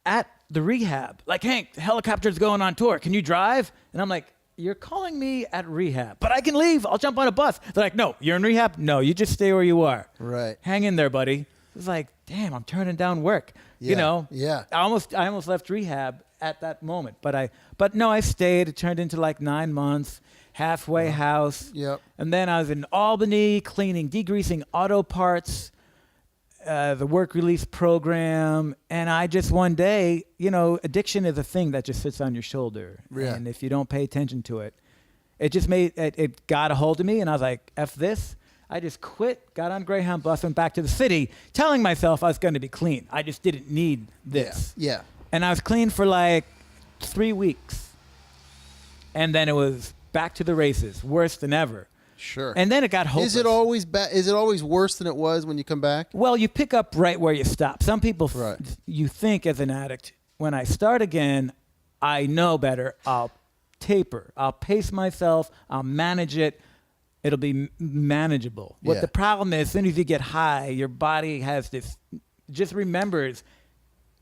at the rehab. Like, Hank, the helicopter's going on tour. Can you drive? And I'm like, you're calling me at rehab, but I can leave. I'll jump on a bus. They're like, no, you're in rehab? No, you just stay where you are. Right. Hang in there, buddy. It was like, damn, I'm turning down work. Yeah. You know? Yeah. I almost left rehab at that moment. But no, I stayed. It turned into like 9 months. Halfway house. Yep. And then I was in Albany cleaning, degreasing auto parts, the work release program. And I just one day, you know, addiction is a thing that just sits on your shoulder. Yeah. And if you don't pay attention to it, it got a hold of me. And I was like, F this. I just quit, got on Greyhound bus, went back to the city, telling myself I was going to be clean. I just didn't need this. Yeah. And I was clean for like 3 weeks. And then it was back to the races, worse than ever. Sure. And then it got hopeless. Is it always Is it always worse than it was when you come back? Well, you pick up right where you stop. Some people, Right. You think as an addict, when I start again, I know better. I'll taper. I'll pace myself. I'll manage it. It'll be manageable. What Yeah. the problem is, as soon as you get high, your body has this, just remembers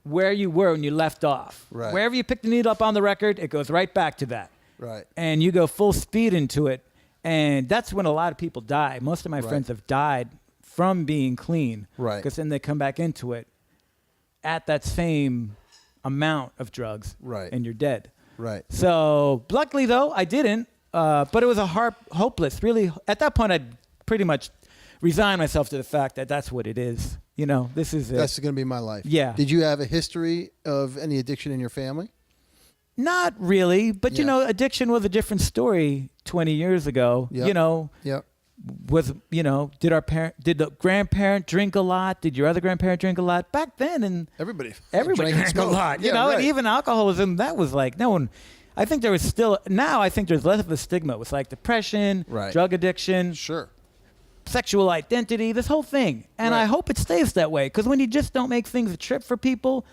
where you were when you left off. Right. Wherever you pick the needle up on the record, it goes right back to that. Right. And you go full speed into it. And that's when a lot of people die. Most of my friends have died from being clean. Right. Because then they come back into it at that same amount of drugs. Right. And you're dead. Right. So luckily, though, I didn't. But it was hopeless. Really, at that point, I'd pretty much resigned myself to the fact that that's what it is. You know, this is it. That's going to be my life. Yeah. Did you have a history of any addiction in your family? Not really, but you Yeah. know, addiction was a different story 20 years ago. Yep. You know, Yep. did the grandparent drink a lot? Did your other grandparent drink a lot? Back then, and Everybody everybody drank and drank a smoked. lot. You Yeah, know, right. and even alcoholism, that was like no one. I think there was still now. I think there's less of a stigma with like depression, Right. drug addiction, Sure. sexual identity, this whole thing. And I Right. hope it stays that way because when you just don't make things a trip for people,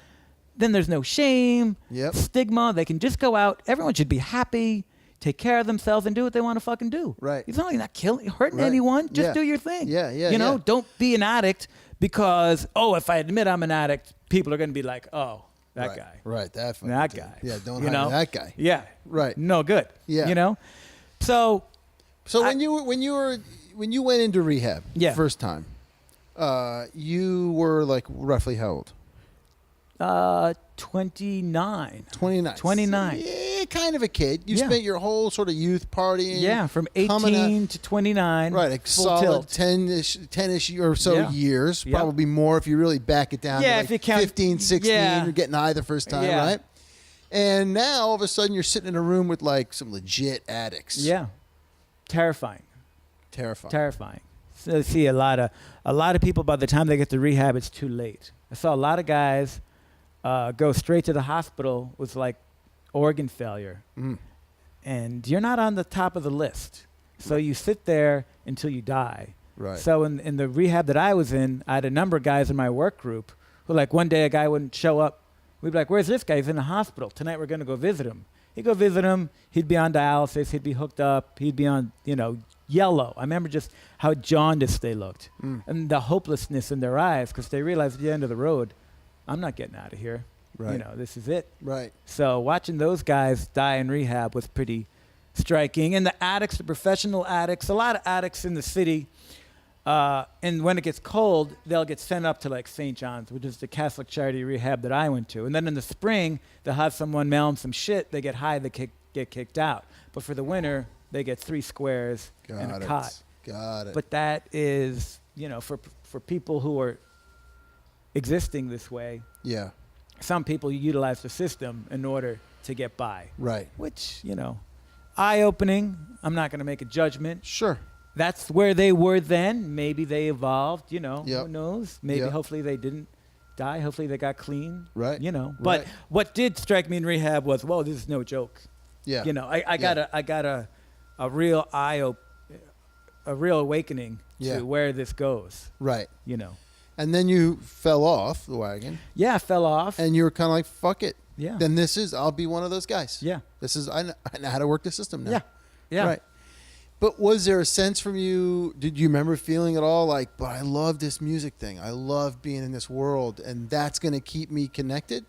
then there's no shame, Yep. stigma. They can just go out. Everyone should be happy, take care of themselves, and do what they want to fucking do. Right. It's not not killing, hurting Right. anyone. Just Yeah. do your thing. Yeah, yeah, You know, yeah. don't be an addict because if I admit I'm an addict, people are going to be like, oh, That right. guy. Right. That That dude. guy. Yeah. Don't You hire know? that guy. Yeah. Right. No good. Yeah. You know? So when you went into rehab Yeah. first time, you were like roughly how old? 29. 29. 29. Yeah, kind of a kid. You Yeah. spent your whole sort of youth partying. Yeah, from coming 18 to 29. Right, like full solid tilt. 10-ish or so Yeah. years. Yeah. Probably more if you really back it down Yeah, to like if you count- 15, 16, Yeah. you're getting high the first time, Yeah. right? And now all of a sudden you're sitting in a room with like some legit addicts. Yeah. Terrifying. Terrifying. Terrifying. So I see a lot of people, by the time they get to rehab, it's too late. I saw a lot of guys go straight to the hospital with like organ failure. Mm. And you're not on the top of the list. So you sit there until you die. Right. So in the rehab that I was in, I had a number of guys in my work group who, like, one day a guy wouldn't show up. We'd be like, where's this guy? He's in the hospital. Tonight we're going to go visit him. He'd go visit him. He'd be on dialysis. He'd be hooked up. He'd be on, yellow. I remember just how jaundiced they looked and the hopelessness in their eyes, because they realized at the end of the road, I'm not getting out of here. Right. This is it. Right. So watching those guys die in rehab was pretty striking. And the addicts, the professional addicts, a lot of addicts in the city. And when it gets cold, they'll get sent up to like St. John's, which is the Catholic charity rehab that I went to. And then in the spring, they'll have someone mail them some shit. They get high, they get kicked out. But for the winter, they get 3 squares and a cot. Got it. But that is, for people who are existing this way, yeah. some people utilize the system in order to get by. Right. Which, eye-opening. I'm not going to make a judgment. Sure. That's where they were then. Maybe they evolved, Yep. Who knows? Maybe, Yep. hopefully they didn't die. Hopefully they got clean. Right. But Right. what did strike me in rehab was, whoa, this is no joke. Yeah. I got a real a real awakening Yeah. to where this goes. Right. You know. And then you fell off the wagon, Yeah, I fell off. and you were kind of like, "Fuck it." Yeah. Then I'll be one of those guys. Yeah. I know how to work the system now. Yeah. Yeah. Right. But was there a sense from you? Did you remember feeling at all like, "But I love this music thing. I love being in this world, and that's going to keep me connected"?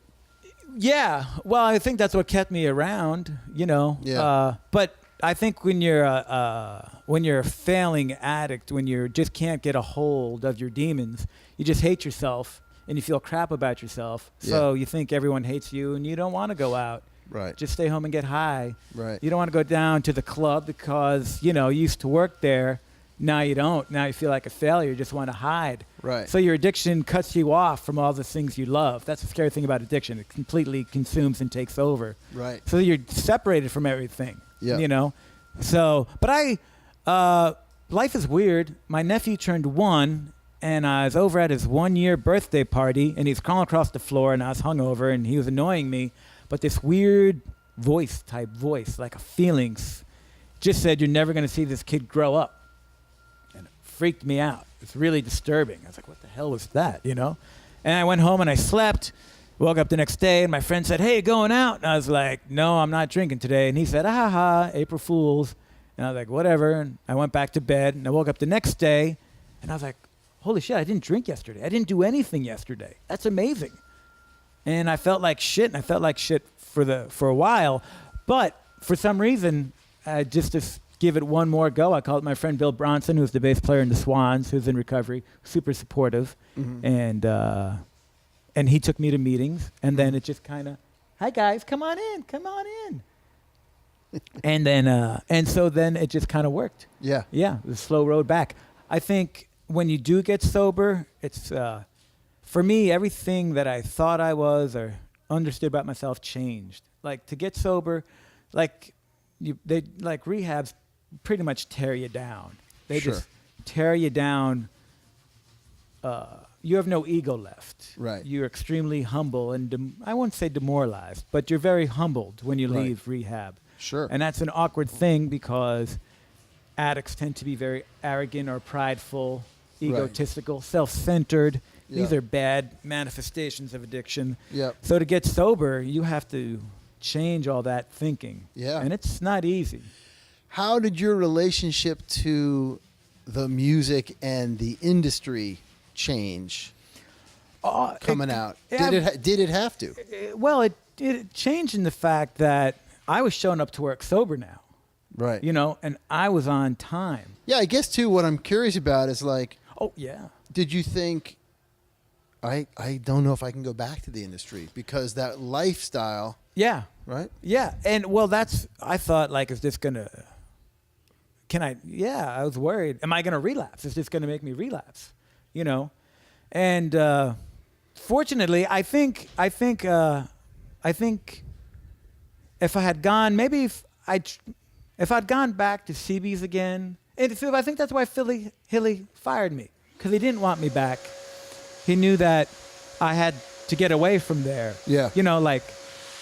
Yeah. Well, I think that's what kept me around, Yeah. But I think when you're a failing addict, when you just can't get a hold of your demons, you just hate yourself and you feel crap about yourself. So you think everyone hates you and you don't want to go out. Right. Just stay home and get high. Right. You don't want to go down to the club because, you used to work there. Now you don't. Now you feel like a failure. You just want to hide. Right. So your addiction cuts you off from all the things you love. That's the scary thing about addiction. It completely consumes and takes over. Right. So you're separated from everything. Yeah. So, but life is weird. My nephew turned 1, and I was over at his 1-year birthday party, and he was crawling across the floor, and I was hungover, and he was annoying me. But this weird voice, like a feelings, just said, "You're never going to see this kid grow up." And it freaked me out. It's really disturbing. I was like, what the hell was that, And I went home and I slept, woke up the next day, and my friend said, "Hey, going out?" And I was like, "No, I'm not drinking today." And he said, "Ah, ha, April Fools." And I was like, whatever. And I went back to bed, and I woke up the next day, and I was like, holy shit, I didn't drink yesterday. I didn't do anything yesterday. That's amazing. And I felt like shit, and I felt like shit for a while. But for some reason, just to give it one more go, I called my friend Bill Bronson, who's the bass player in the Swans, who's in recovery, super supportive. Mm-hmm. And he took me to meetings, and then it just kind of, "Hi guys, come on in." and so then it just kind of worked. Yeah. Yeah, the slow road back. I think when you do get sober, it's for me, everything that I thought I was or understood about myself changed. Like, to get sober, like rehabs pretty much tear you down. They Sure. just tear you down. You have no ego left. Right. You're extremely humble and I won't say demoralized, but you're very humbled when you Right. leave rehab. Sure. And that's an awkward thing because addicts tend to be very arrogant or prideful, egotistical, self-centered. These Yeah. are bad manifestations of addiction. Yep. So to get sober, you have to change all that thinking. Yeah. And it's not easy. How did your relationship to the music and the industry change? coming out? yeah. Did it have to? Well, it changed in the fact that I was showing up to work sober now, Right. and I was on time. Yeah, I guess too. What I'm curious about is like, Oh yeah. did you think? I don't know if I can go back to the industry because that lifestyle, Yeah. right? Yeah, and well, I thought like, is this gonna? Can I? Yeah, I was worried. Am I gonna relapse? Is this gonna make me relapse? And fortunately, I think if I had gone, maybe if I'd gone back to CB's again, and so I think that's why Hilly fired me, because he didn't want me back. He knew that I had to get away from there. Yeah. Like,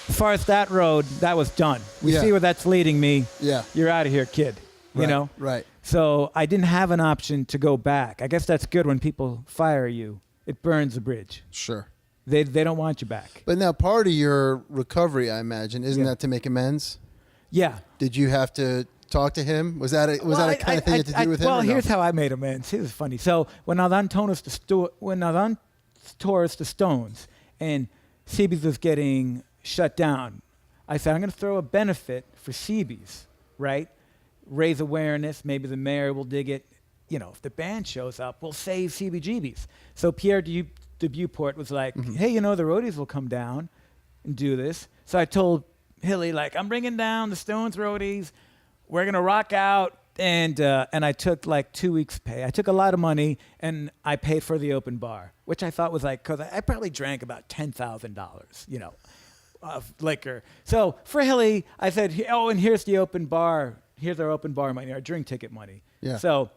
as far as that road, that was done. We Yeah. see where that's leading me. Yeah. You're out of here, kid. Right. So I didn't have an option to go back. I guess that's good when people fire you. It burns a bridge. Sure. They don't want you back. But now part of your recovery, I imagine, isn't that to make amends? Yeah. Did you have to talk to him? Was that a kind of thing you had to do with him? Well, or no? here's how I made amends. It was funny. So when I was on tours to Stones and CB's was getting shut down, I said, I'm going to throw a benefit for CB's, right? Raise awareness. Maybe the mayor will dig it. If the band shows up, we'll save CBGB's. So Pierre de Beauport was like, hey, the roadies will come down and do this. So I told Hilly, like, I'm bringing down the Stones roadies. We're going to rock out. And I took like 2 weeks' pay. I took a lot of money, and I paid for the open bar, which I thought was like, because I probably drank about $10,000, of liquor. So for Hilly, I said, and here's the open bar. Here's our open bar money, our drink ticket money. Yeah. So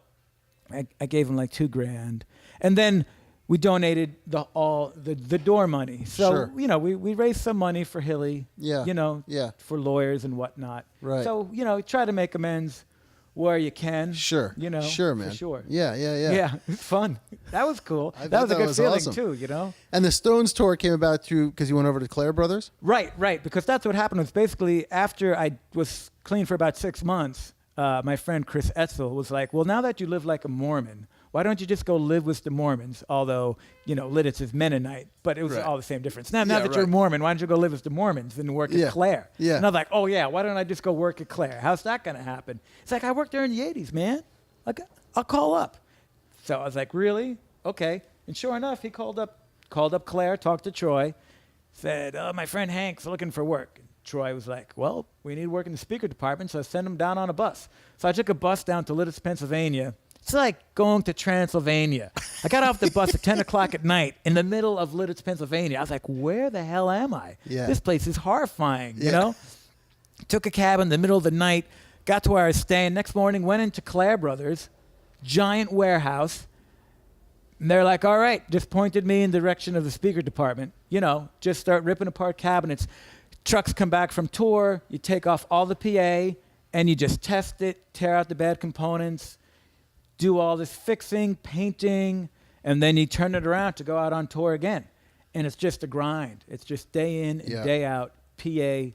I gave him like $2,000. And then we donated the door money. So, Sure. we raised some money for Hilly, Yeah. Yeah. for lawyers and whatnot. Right. So, try to make amends where you can. Sure. Sure, man. For sure. Yeah. Yeah, it's fun. That was cool. I That bet was a that good was feeling awesome. too, And the Stones tour came about because you went over to Clair Brothers? Right, because that's what happened. Was basically after I was clean for about 6 months, my friend Chris Etzel was like, well, now that you live like a Mormon, why don't you just go live with the Mormons? Although, Lidditz is Mennonite, but it was all the same difference. Now that you're Mormon, why don't you go live with the Mormons and work at Clair? Yeah. And I was like, oh yeah, why don't I just go work at Clair? How's that going to happen? It's like, I worked there in the 80s, man. I'll call up. So I was like, really? Okay. And sure enough, he called up Clair, talked to Troy, said, my friend Hank's looking for work. And Troy was like, well, we need work in the speaker department, so I sent him down on a bus. So I took a bus down to Lidditz, Pennsylvania. It's like going to Transylvania. I got off the bus at 10 o'clock at night in the middle of Lidditz, Pennsylvania. I was like, where the hell am I? Yeah. This place is horrifying, Took a cab in the middle of the night, got to where I was staying. Next morning, went into Clair Brothers, giant warehouse. And they're like, all right, just pointed me in the direction of the speaker department. Just start ripping apart cabinets. Trucks come back from tour. You take off all the PA, and you just test it, tear out the bad components, do all this fixing, painting, and then you turn it around to go out on tour again. And it's just a grind. It's just day in and day out, PA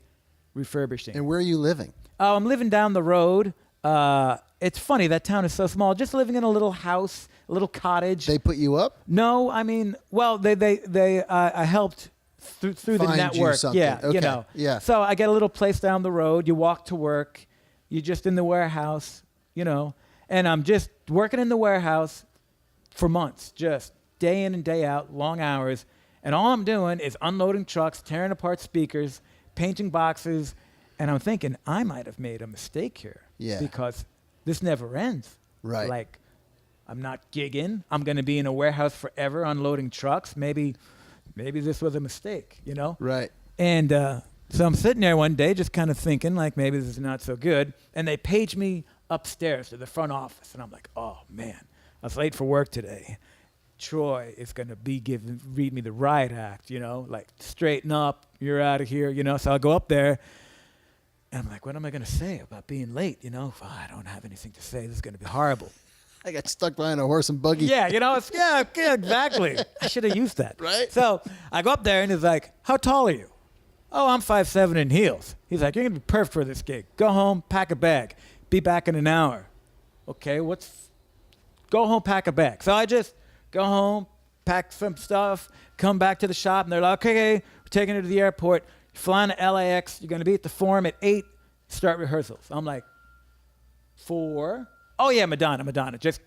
refurbishing. And where are you living? Oh, I'm living down the road. It's funny, that town is so small. Just living in a little house, a little cottage. They put you up? No, I mean, well, I helped through the Find you network. something. Yeah, Okay. Yeah. So I get a little place down the road. You walk to work. You're just in the warehouse, And I'm just working in the warehouse for months, just day in and day out, long hours. And all I'm doing is unloading trucks, tearing apart speakers, painting boxes. And I'm thinking, I might have made a mistake here. Yeah. Because this never ends. Right. Like, I'm not gigging. I'm going to be in a warehouse forever unloading trucks. Maybe this was a mistake, Right. And so I'm sitting there one day just kind of thinking, like, maybe this is not so good. And they page me upstairs to the front office. And I'm like, oh, man, I was late for work today. Troy is going to read me the riot act, like, straighten up, you're out of here, So I'll go up there. And I'm like, what am I going to say about being late, Oh, I don't have anything to say. This is going to be horrible. I got stuck behind a horse and buggy. Yeah, yeah, exactly. I should have used that. Right. So I go up there and he's like, how tall are you? Oh, I'm 5'7" in heels. He's like, you're going to be perfect for this gig. Go home, pack a bag. Be back in an hour. Okay, go home, pack a bag. So I just go home, pack some stuff, come back to the shop, and they're like, okay, we're taking her to the airport. You're flying to LAX. You're going to be at the Forum at 8. Start rehearsals. I'm like, 4? Oh, yeah, Madonna. Just,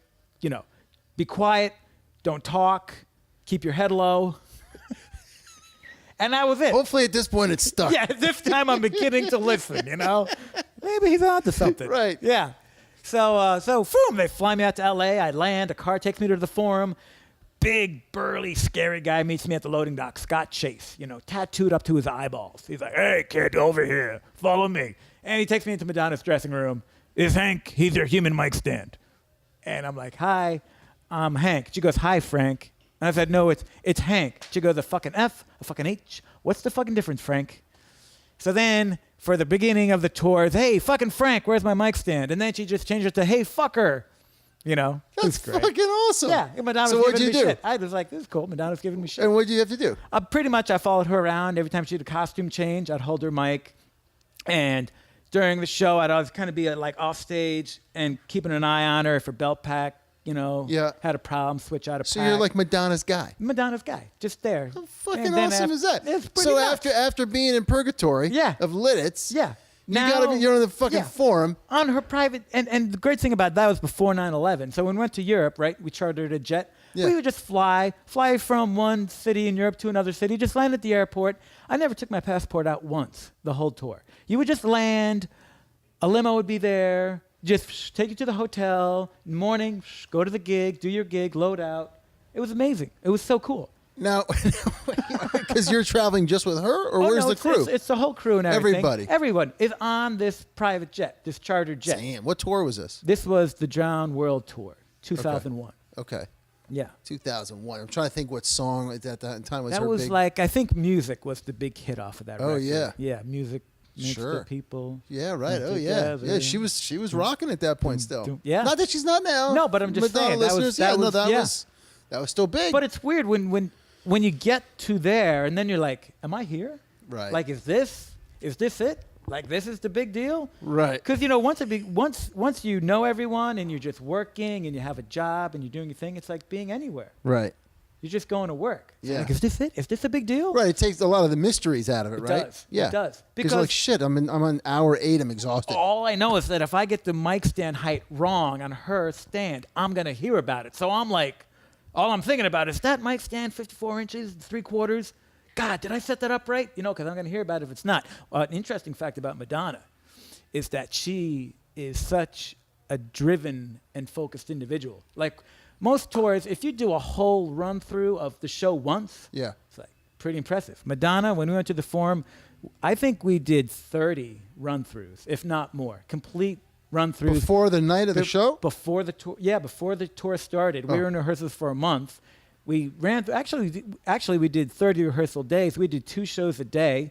be quiet. Don't talk. Keep your head low. And that was it. Hopefully at this point it's stuck. Yeah, this time I'm beginning to listen, Maybe he's onto something. Right. Yeah. So, boom, they fly me out to L.A. I land. A car takes me to the Forum. Big, burly, scary guy meets me at the loading dock. Scott Chase, tattooed up to his eyeballs. He's like, hey, kid, over here. Follow me. And he takes me into Madonna's dressing room. Is Hank? He's your human mic stand. And I'm like, hi, I'm Hank. She goes, hi, Frank. And I said, no, it's Hank. She goes, a fucking F, a fucking H. What's the fucking difference, Frank? So then, for the beginning of the tour, hey, fucking Frank, where's my mic stand? And then she just changed it to, hey, fucker. That's great. fucking awesome. Yeah, Madonna's so giving me shit. I was like, this is cool. Madonna's giving me shit. And what did you have to do? Pretty much, I followed her around. Every time she did a costume change, I'd hold her mic. And during the show, I'd always kind of be off stage and keeping an eye on her if her belt pack, had a problem, switch out a pack. So you're like Madonna's guy. Madonna's guy, just there. How fucking awesome is that? It's pretty so nuts. after being in purgatory of Lidditz, you're in the fucking Forum. On her private, and the great thing about that was before 9/11. So when we went to Europe, right, we chartered a jet. Yeah. We would just fly from one city in Europe to another city, just land at the airport. I never took my passport out once, the whole tour. You would just land, a limo would be there, just take you to the hotel, morning, go to the gig, do your gig, load out. It was amazing. It was so cool. Now, because you're traveling just with her, or where's the crew? It's the whole crew and everything. Everybody. Everyone is on this private jet, this chartered jet. Damn, what tour was this? This was the Drowned World Tour, 2001. Okay. Yeah. 2001. I'm trying to think what song at that time was that her was big... I think Music was the big hit off of that record. Yeah. Yeah, Music makes the people. Yeah, right. Oh, yeah. Yeah, she was rocking at that point still. Yeah. Not that she's not now. No, but I'm just Madonna saying. listeners, that was still big. But it's weird when you get to there and then you're like, am I here? Right. Like, is this it? Like, this is the big deal? Right. Because, once you know everyone and you're just working and you have a job and you're doing your thing, it's like being anywhere. Right. You're just going to work. It's Yeah. like, is this it? Is this a big deal? Right. It takes a lot of the mysteries out of it, right? Does. Yeah. It does. Because like, shit, I'm on hour 8, I'm exhausted. All I know is that if I get the mic stand height wrong on her stand, I'm going to hear about it. So I'm like, all I'm thinking about is that mic stand 54 inches, 3/4. God, did I set that up right? Because I'm going to hear about it if it's not. An interesting fact about Madonna is that she is such a driven and focused individual. Like most tours, if you do a whole run through of the show once, it's like pretty impressive. Madonna, when we went to the Forum, I think we did 30 run-throughs, if not more, complete run-throughs. Before the night of the show? Before the tour, before the tour started. We were in rehearsals for a month. We ran through, actually we did 30 rehearsal days. We did 2 shows a day,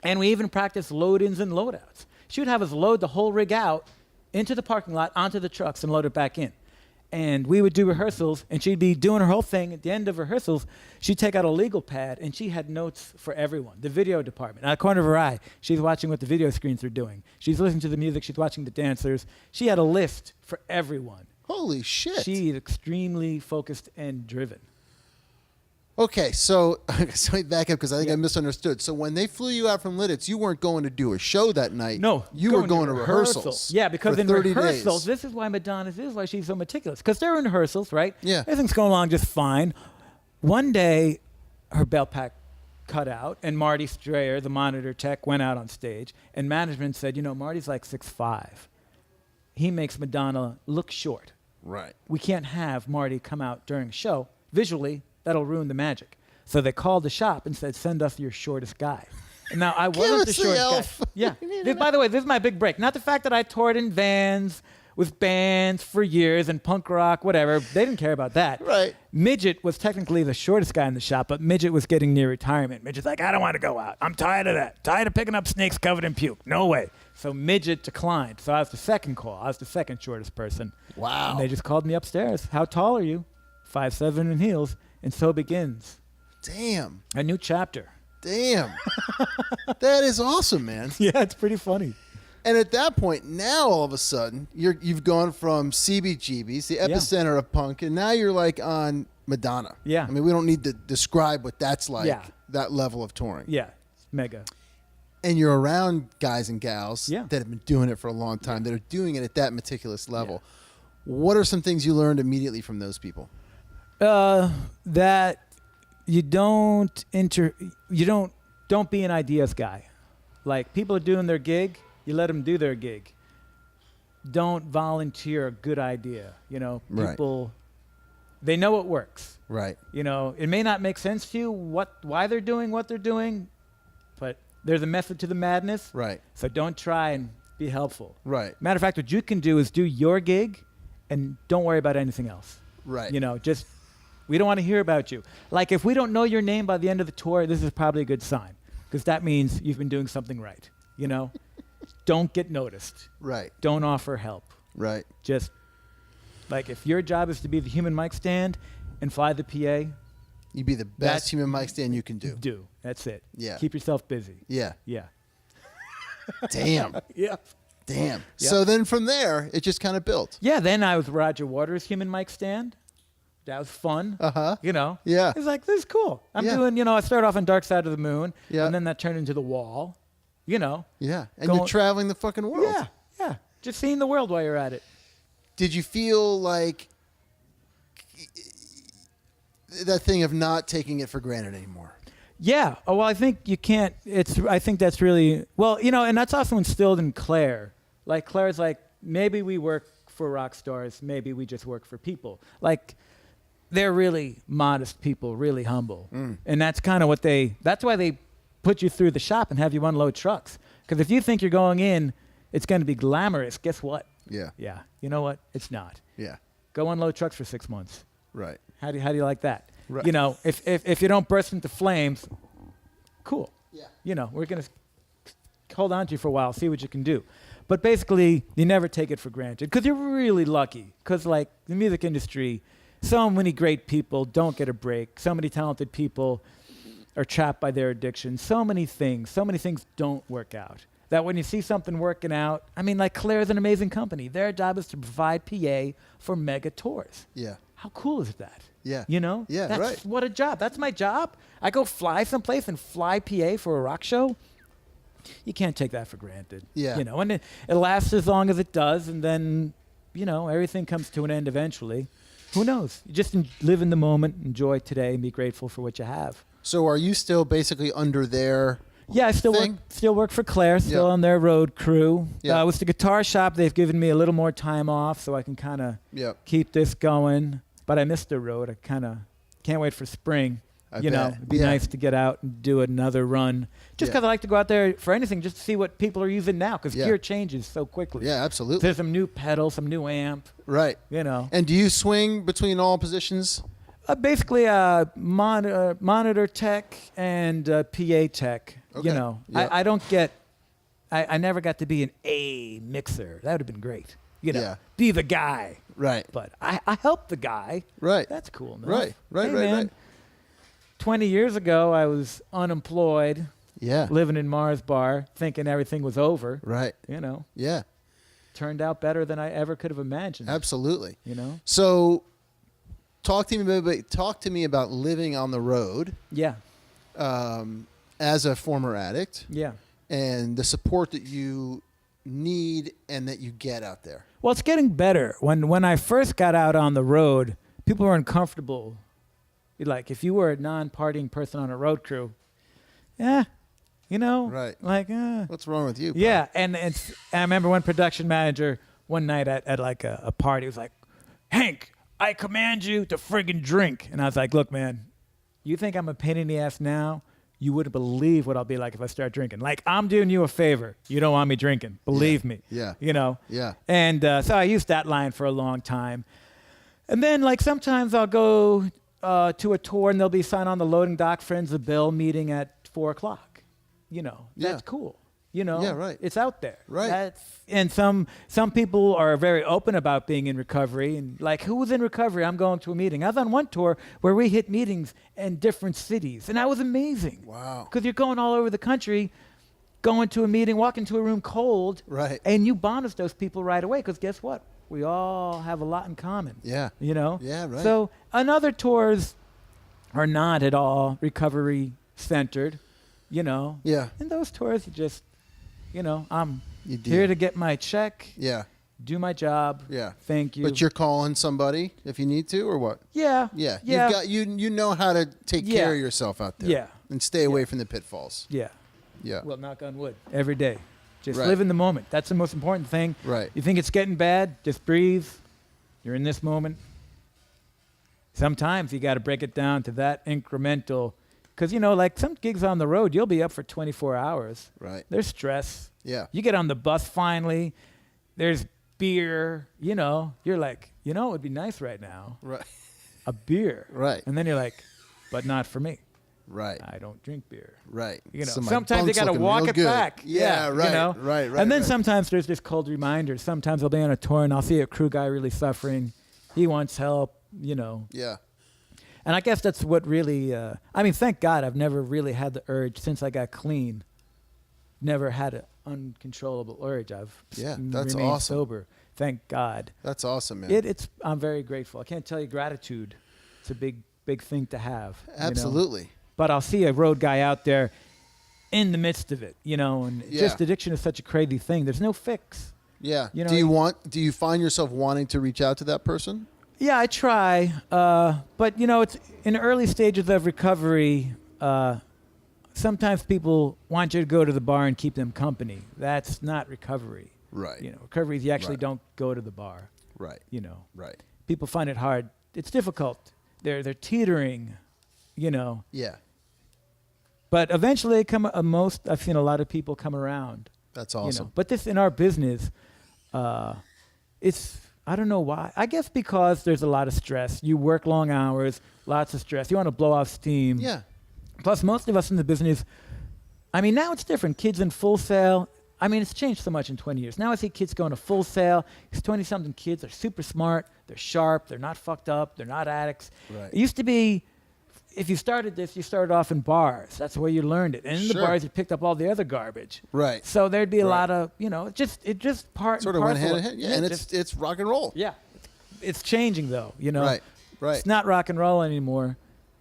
and we even practiced load-ins and load-outs. She would have us load the whole rig out into the parking lot, onto the trucks, and load it back in. And we would do rehearsals, and she'd be doing her whole thing. At the end of rehearsals, she'd take out a legal pad, and she had notes for everyone. The video department. Out of the corner of her eye, she's watching what the video screens are doing. She's listening to the music. She's watching the dancers. She had a list for everyone. Holy shit. She's extremely focused and driven. Okay, so back up because I think I misunderstood. So when they flew you out from Lidditz, you weren't going to do a show that night. No, you were going to rehearsals. Yeah, because for in 30 rehearsals, days. this is why Madonna is why she's so meticulous. Because they're in rehearsals, right? Yeah. Everything's going along just fine. One day, her belt pack cut out, and Marty Strayer, the monitor tech, went out on stage, and management said, Marty's like 6'5". He makes Madonna look short. Right. We can't have Marty come out during a show. Visually, that'll ruin the magic. So they called the shop and said, send us your shortest guy. And now I wasn't the shortest guy. Yeah. By the way, this is my big break. Not the fact that I toured in vans with bands for years and punk rock, whatever. They didn't care about that. Right. Midget was technically the shortest guy in the shop, but Midget was getting near retirement. Midget's like, I don't want to go out. I'm tired of that. Tired of picking up snakes covered in puke. No way. So Midget declined. So I was the second call. I was the second shortest person. Wow. And they just called me upstairs. How tall are you? 5'7" in heels. And so begins. Damn. A new chapter. Damn. That is awesome, man. Yeah, it's pretty funny. And at that point, now all of a sudden, you've gone from CBGB's, the epicenter of punk, and now you're like on Madonna. Yeah. I mean, we don't need to describe what that's like, Yeah. that level of touring. Yeah, it's mega. And you're around guys and gals Yeah. that have been doing it for a long time, that are doing it at that meticulous level. What are some things you learned immediately from those people? That you don't be an ideas guy. Like, people are doing their gig, you let them do their gig. Don't volunteer a good idea. You know, Right. people, they know it works. Right. You know, it may not make sense to you why they're doing what they're doing, but there's a method to the madness. Right. So don't try and be helpful. Right. Matter of fact, what you can do is do your gig and don't worry about anything else. Right. You know, just, we don't want to hear about you. Like, if we don't know your name by the end of the tour, this is probably a good sign, because that means you've been doing something right. You know, don't get noticed. Right. Don't offer help. Right. Just, like, if your job is to be the human mic stand and fly the PA, You'd be the best human mic stand you can do. That's it. Yeah. Keep yourself busy. Yeah. Yeah. Damn. Yeah. Damn. Yeah. So then from there, it just kind of built. Yeah, then I was Roger Waters' human mic stand. That was fun. Uh-huh. You know? Yeah. It's like, this is cool. I'm Yeah. doing, I started off on Dark Side of the Moon. Yeah. And then that turned into The Wall. You know? Yeah. And Going- you're traveling the fucking world. Yeah. Yeah. Just seeing the world while you're at it. Did you feel like that thing of not taking it for granted anymore? Yeah. Oh, well, I think you can't. I think that's really, well, and that's also instilled in Clair. Like, Claire's like, maybe we work for rock stars. Maybe we just work for people. Like, they're really modest people, really humble. And that's kind of that's why they put you through the shop and have you unload trucks. Because if you think you're going in, it's going to be glamorous. Guess what? Yeah. Yeah. You know what? It's not. Yeah. Go unload trucks for 6 months. Right. How do you like that? Right. If you don't burst into flames, cool. Yeah. We're going to hold on to you for a while, see what you can do. But basically, you never take it for granted, because you're really lucky. Because, like, the music industry, so many great people don't get a break. So many talented people are trapped by their addiction. So many things don't work out. That when you see something working out, I mean, like, Clair is an amazing company. Their job is to provide PA for mega tours. Yeah. How cool is that? Yeah. Yeah, That's right. what a job. That's my job. I go fly someplace and fly PA for a rock show. You can't take that for granted. Yeah. And it lasts as long as it does, and then, everything comes to an end eventually. Who knows? You just live in the moment, enjoy today, and be grateful for what you have. So are you still basically under their Yeah, I still work for Clair, still Yeah. on their road crew. Yeah. With the guitar shop, they've given me a little more time off so I can kind of keep this going. But I missed the road. I kind of can't wait for spring. I It'd bet. be Yeah. nice to get out and do another run. Just Yeah. because I like to go out there for anything, just to see what people are using now, because Yeah. gear changes so quickly. Yeah, absolutely. There's some new pedal, some new amp, Right. And do you swing between all positions? Basically, monitor tech and PA tech. Okay. Yeah. I don't get. I never got to be an A mixer. That would have been great. Yeah. Be the guy. Right. But I help the guy. Right. That's cool enough. Right. Hey, man, 20 years ago, I was unemployed, Yeah. living in Mars Bar, thinking everything was over. Right. Yeah. Turned out better than I ever could have imagined. Absolutely. So, talk to me about living on the road yeah. as a former addict Yeah. and the support that you need and that you get out there. Well, it's getting better. When I first got out on the road, people were uncomfortable. Like, if you were a non-partying person on a road crew, right. Like, What's wrong with you? Pal? yeah. And I remember one production manager one night at like a party was like, "Hank, I command you to friggin' drink." And I was like, "Look, man, you think I'm a pain in the ass now? You wouldn't believe what I'll be like if I start drinking. Like, I'm doing you a favor. You don't want me drinking. Believe me." Yeah. Yeah. And so I used that line for a long time. And then, like, sometimes I'll go to a tour and there'll be a sign on the loading dock, friends of Bill, meeting at 4:00. That's cool. Yeah, right. It's out there. Right. And some people are very open about being in recovery. And like, who was in recovery? I'm going to a meeting. I was on one tour where we hit meetings in different cities, and that was amazing. Wow. Because you're going all over the country, go into a meeting, walk into a room cold, Right. and you bond with those people right away because guess what? We all have a lot in common. Yeah. You know? Yeah, right. So, and other tours are not at all recovery centered, you know? Yeah. And those tours, you just, you know, I'm You do. here to get my check, Yeah. do my job. Yeah. Thank you. But you're calling somebody if you need to, or what? Yeah. Yeah. Yeah. You've got you know how to take Yeah. care of yourself out there. Yeah. And stay away from the pitfalls. Yeah. Yeah. Well, knock on wood every day. Just Right. live in the moment. That's the most important thing. Right. You think it's getting bad? Just breathe. You're in this moment. Sometimes you got to break it down to that incremental. Because, you know, like some gigs on the road, you'll be up for 24 hours. Right. There's stress. Yeah. You get on the bus finally. There's beer. You know, you're like, you know, it would be nice right now. Right. A beer. Right. And then you're like, but not for me. Right. I don't drink beer. Right. You know, So my sometimes you bunk's got to looking walk real it good. back. Yeah, right, You know? right. And then right. sometimes there's just cold reminders. Sometimes I'll be on a tour and I'll see a crew guy really suffering. He wants help, you know. Yeah. And I guess that's what really, I mean, thank God I've never really had the urge since I got clean. Never had an uncontrollable urge. I've Yeah, that's remained awesome. sober. Thank God. That's awesome, man. I'm very grateful. I can't tell you gratitude. It's a big thing to have. you know? Absolutely. But I'll see a road guy out there in the midst of it, you know, and Yeah. just addiction is such a crazy thing. There's no fix. Yeah. You know, Do you find yourself wanting to reach out to that person? Yeah, I try. But, you know, it's in early stages of recovery, sometimes people want you to go to the bar and keep them company. That's not recovery. Right. You know, recovery is you actually Right. don't go to the bar, Right. you know. Right. People find it hard. It's difficult. They're teetering, you know. Yeah. But eventually they come. I've seen a lot of people come around. That's You awesome. know. But this in our business, it's I don't know why. I guess because there's a lot of stress. You work long hours, lots of stress. You want to blow off steam. Yeah. Plus, most of us in the business, I mean, now it's different. Kids in Full Sail. I mean, it's changed so much in 20 years. Now I see kids going to Full Sail. These 20-something kids are super smart. They're sharp. They're not fucked up. They're not addicts. Right. It used to be, if you started this, you started off in bars. That's where you learned it. And in the Sure. bars, you picked up all the other garbage. Right. So there'd be a Right. lot of, you know, it just part Sort and of went parcel hand in hand. Yeah, and it's rock and roll. yeah. It's changing though, you know. Right. Right. It's not rock and roll anymore,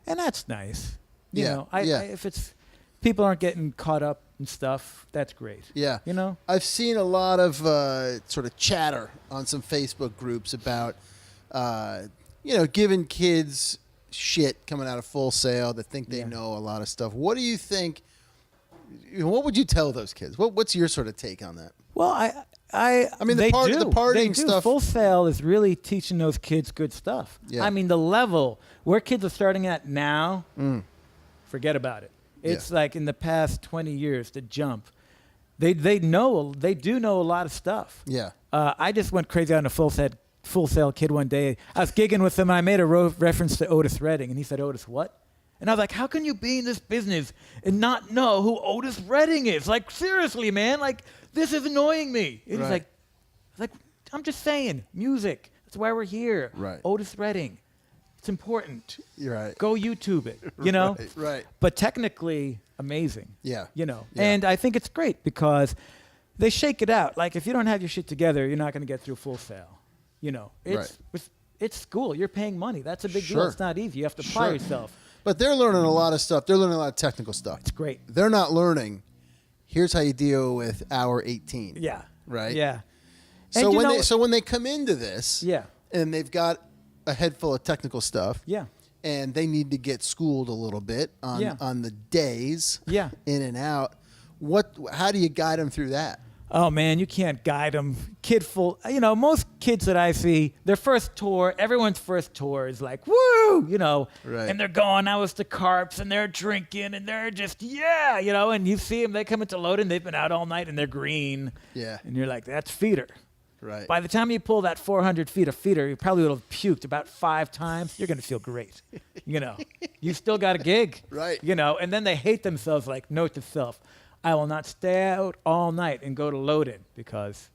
and that's nice. You Yeah, know, yeah. if it's people aren't getting caught up in stuff, that's great. Yeah. You know. I've seen a lot of sort of chatter on some Facebook groups about, giving kids shit coming out of Full Sail that think they Yeah. know a lot of stuff. What do you think? What would you tell those kids? What's your sort of take on that? Well, I mean, the they part- do. the partying They do. stuff- Full Sail is really teaching those kids good stuff. Yeah. I mean, the level where kids are starting at now, forget about it. It's Yeah. like in the past 20 years, the jump. They do know a lot of stuff. Yeah. I just went crazy on a Full Sail kid one day. I was gigging with him, and I made a reference to Otis Redding, and he said, "Otis, what?" And I was like, "How can you be in this business and not know who Otis Redding is? Like, seriously, man, like, this is annoying me." And Right. he's like, "I'm just saying, music. That's why we're here. Right. Otis Redding. It's important. You're right. Go YouTube it, you know?" Right. Right. But technically amazing. Yeah. You know. Yeah. And I think it's great because they shake it out. Like, if you don't have your shit together, you're not going to get through Full Sail. You know. It's school. You're paying money. That's a big deal. Sure. It's not easy. You have to apply Sure. yourself. But they're learning a lot of stuff. They're learning a lot of technical stuff. It's great. They're not learning. Here's how you deal with hour 18. Yeah. Right. Yeah. So And you when know- when they come into this, Yeah. and they've got a head full of technical stuff, Yeah. and they need to get schooled a little bit on Yeah. on the days, Yeah. in and out. How do you guide them through that? Oh, man, you can't guide them. You know, most kids that I see, their first tour, everyone's first tour is like, woo, you know. Right. And they're going out with the carps and they're drinking and they're just, yeah, you know. And you see them, they come into loading, they've been out all night and they're green. Yeah. And you're like, that's feeder. Right. By the time you pull that 400 feet of feeder, you probably would have puked about 5 times. You're going to feel great. You know, you still got a gig. Right. You know, and then they hate themselves like, note to self, I will not stay out all night and go to load-in because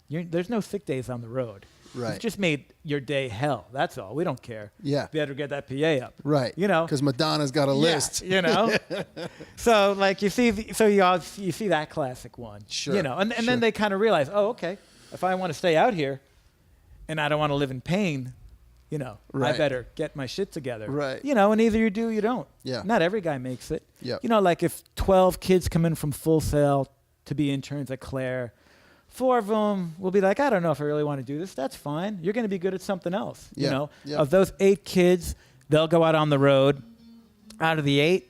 there's no sick days on the road. Right. It's just made your day hell. That's all. We don't care. Yeah. Better get that PA up. Right. You know. Because Madonna's got a list. You know. So like you see, you see that classic one. Sure. You know, and Sure. then they kind of realize, oh, okay, if I want to stay out here, and I don't want to live in pain, you know, Right. I better get my shit together. Right. You know, and either you do, or you don't. Yeah. Not every guy makes it. Yep. You know, like if 12 kids come in from Full Sail to be interns at Clair, 4 of them will be like, I don't know if I really want to do this. That's fine. You're going to be good at something else. Yeah. You know, Yeah. of those 8 kids, they'll go out on the road. Out of the 8,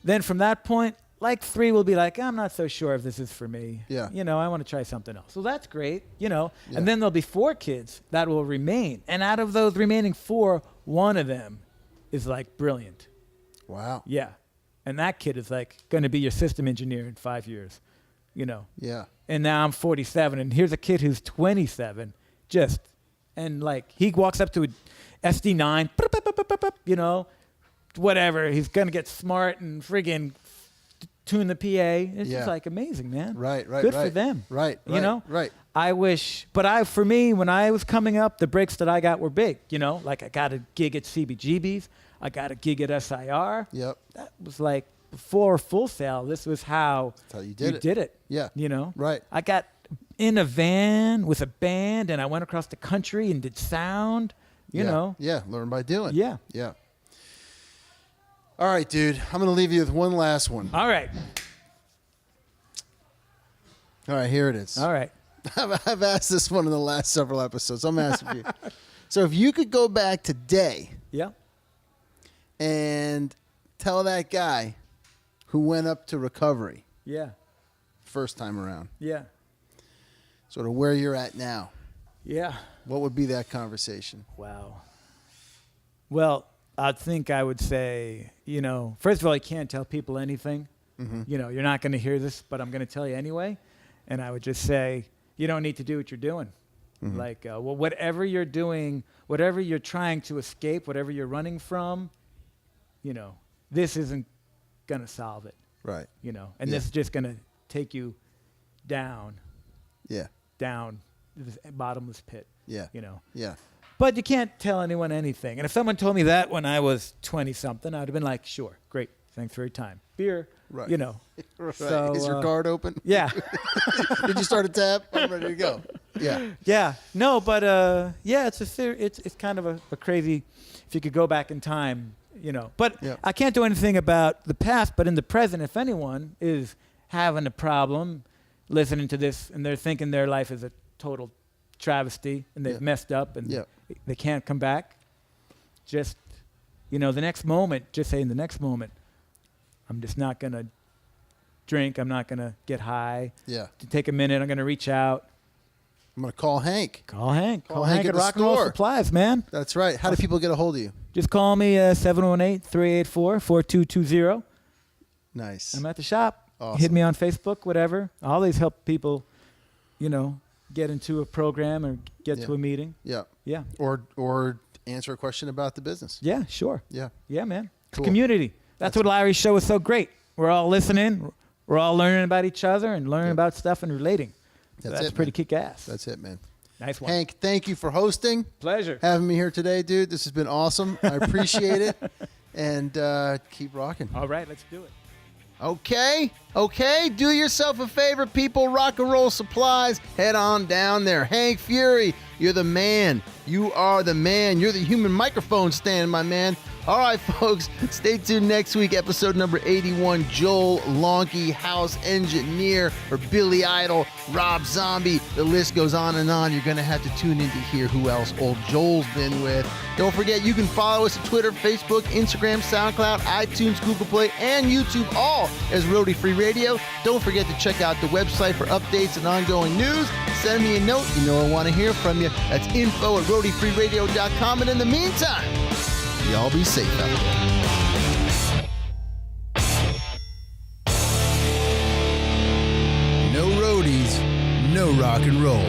then from that point, like 3 will be like, I'm not so sure if this is for me. Yeah. You know, I want to try something else. So that's great. You know, Yeah. and then there'll be 4 kids that will remain. And out of those remaining 4, one of them is like brilliant. Wow. Yeah. And that kid is like going to be your system engineer in 5 years. You know. Yeah. And now I'm 47, and here's a kid who's 27, and like he walks up to a SD9, you know, whatever. He's gonna get smart and friggin' tune the PA. It's Yeah. just like amazing, man. Right. Good for them. Right. You know. Right. I wish, but for me, when I was coming up, the breaks that I got were big. You know, like I got a gig at CBGB's, I got a gig at SIR. Yep. That was like before Full Sail. This was how you did it. Yeah. You know. Right. I got in a van with a band, and I went across the country and did sound. You Yeah. know. Yeah. Learn by doing. Yeah. Yeah. All right, dude. I'm going to leave you with one last one. All right. All right, here it is. All right. I've asked this one in the last several episodes. I'm asking you. So if you could go back today Yeah. and tell that guy who went up to recovery Yeah. first time around, Yeah. sort of where you're at now, Yeah. what would be that conversation? Wow. Well, I think I would say, you know, first of all, you can't tell people anything. You know, you're not going to hear this, but I'm going to tell you anyway. And I would just say, you don't need to do what you're doing. Like, well, whatever you're doing, whatever you're trying to escape, whatever you're running from, you know, this isn't going to solve it, Right. you know, and Yeah. this is just going to take you down Yeah. this bottomless pit, Yeah. you know. Yeah. But you can't tell anyone anything. And if someone told me that when I was 20-something, I'd have been like, sure, great, thanks for your time. Beer, Right. you know. Right. So, Is your card open? Yeah. Did you start a tab? I'm ready to go. Yeah. Yeah. No, but yeah, it's kind of a crazy, if you could go back in time, you know. But Yeah. I can't do anything about the past, but in the present, if anyone is having a problem listening to this and they're thinking their life is a total travesty and they've Yeah. messed up and Yeah. they can't come back, just, you know, the next moment, just say in the next moment, I'm just not going to drink. I'm not going to get high. Yeah. To take a minute, I'm going to reach out. I'm going to call Hank. Call Hank. Call Hank at the Rock and Roll store. Supplies, man. That's right. How do people get a hold of you? Just call me 718-384-4220. Nice. I'm at the shop. Awesome. Hit me on Facebook, whatever. I always help people, you know, get into a program or get Yeah. to a meeting. Yeah. Yeah. Or answer a question about the business. Yeah, sure. Yeah. Yeah, man. It's Cool. community. That's what Larry's show is so great. We're all listening. We're all learning about each other and learning about stuff and relating. So That's that's it, pretty man. kick-ass. That's it, man. Nice one. Hank, thank you for hosting, Pleasure. having me here today, dude. This has been awesome. I appreciate it. And keep rocking. All right, let's do it. Okay, do yourself a favor, people. Rock and Roll Supplies. Head on down there. Hank Fury, you're the man. You are the man. You're the human microphone stand, my man. All right, folks, stay tuned next week, episode number 81, Joel Lonke, house engineer for Billy Idol, Rob Zombie. The list goes on and on. You're going to have to tune in to hear who else old Joel's been with. Don't forget, you can follow us on Twitter, Facebook, Instagram, SoundCloud, iTunes, Google Play, and YouTube, all as Roadie Free Radio. Don't forget to check out the website for updates and ongoing news. Send me a note. You know I want to hear from you. That's info@roadiefreeradio.com. And in the meantime, y'all be safe out there. No roadies, no rock and roll.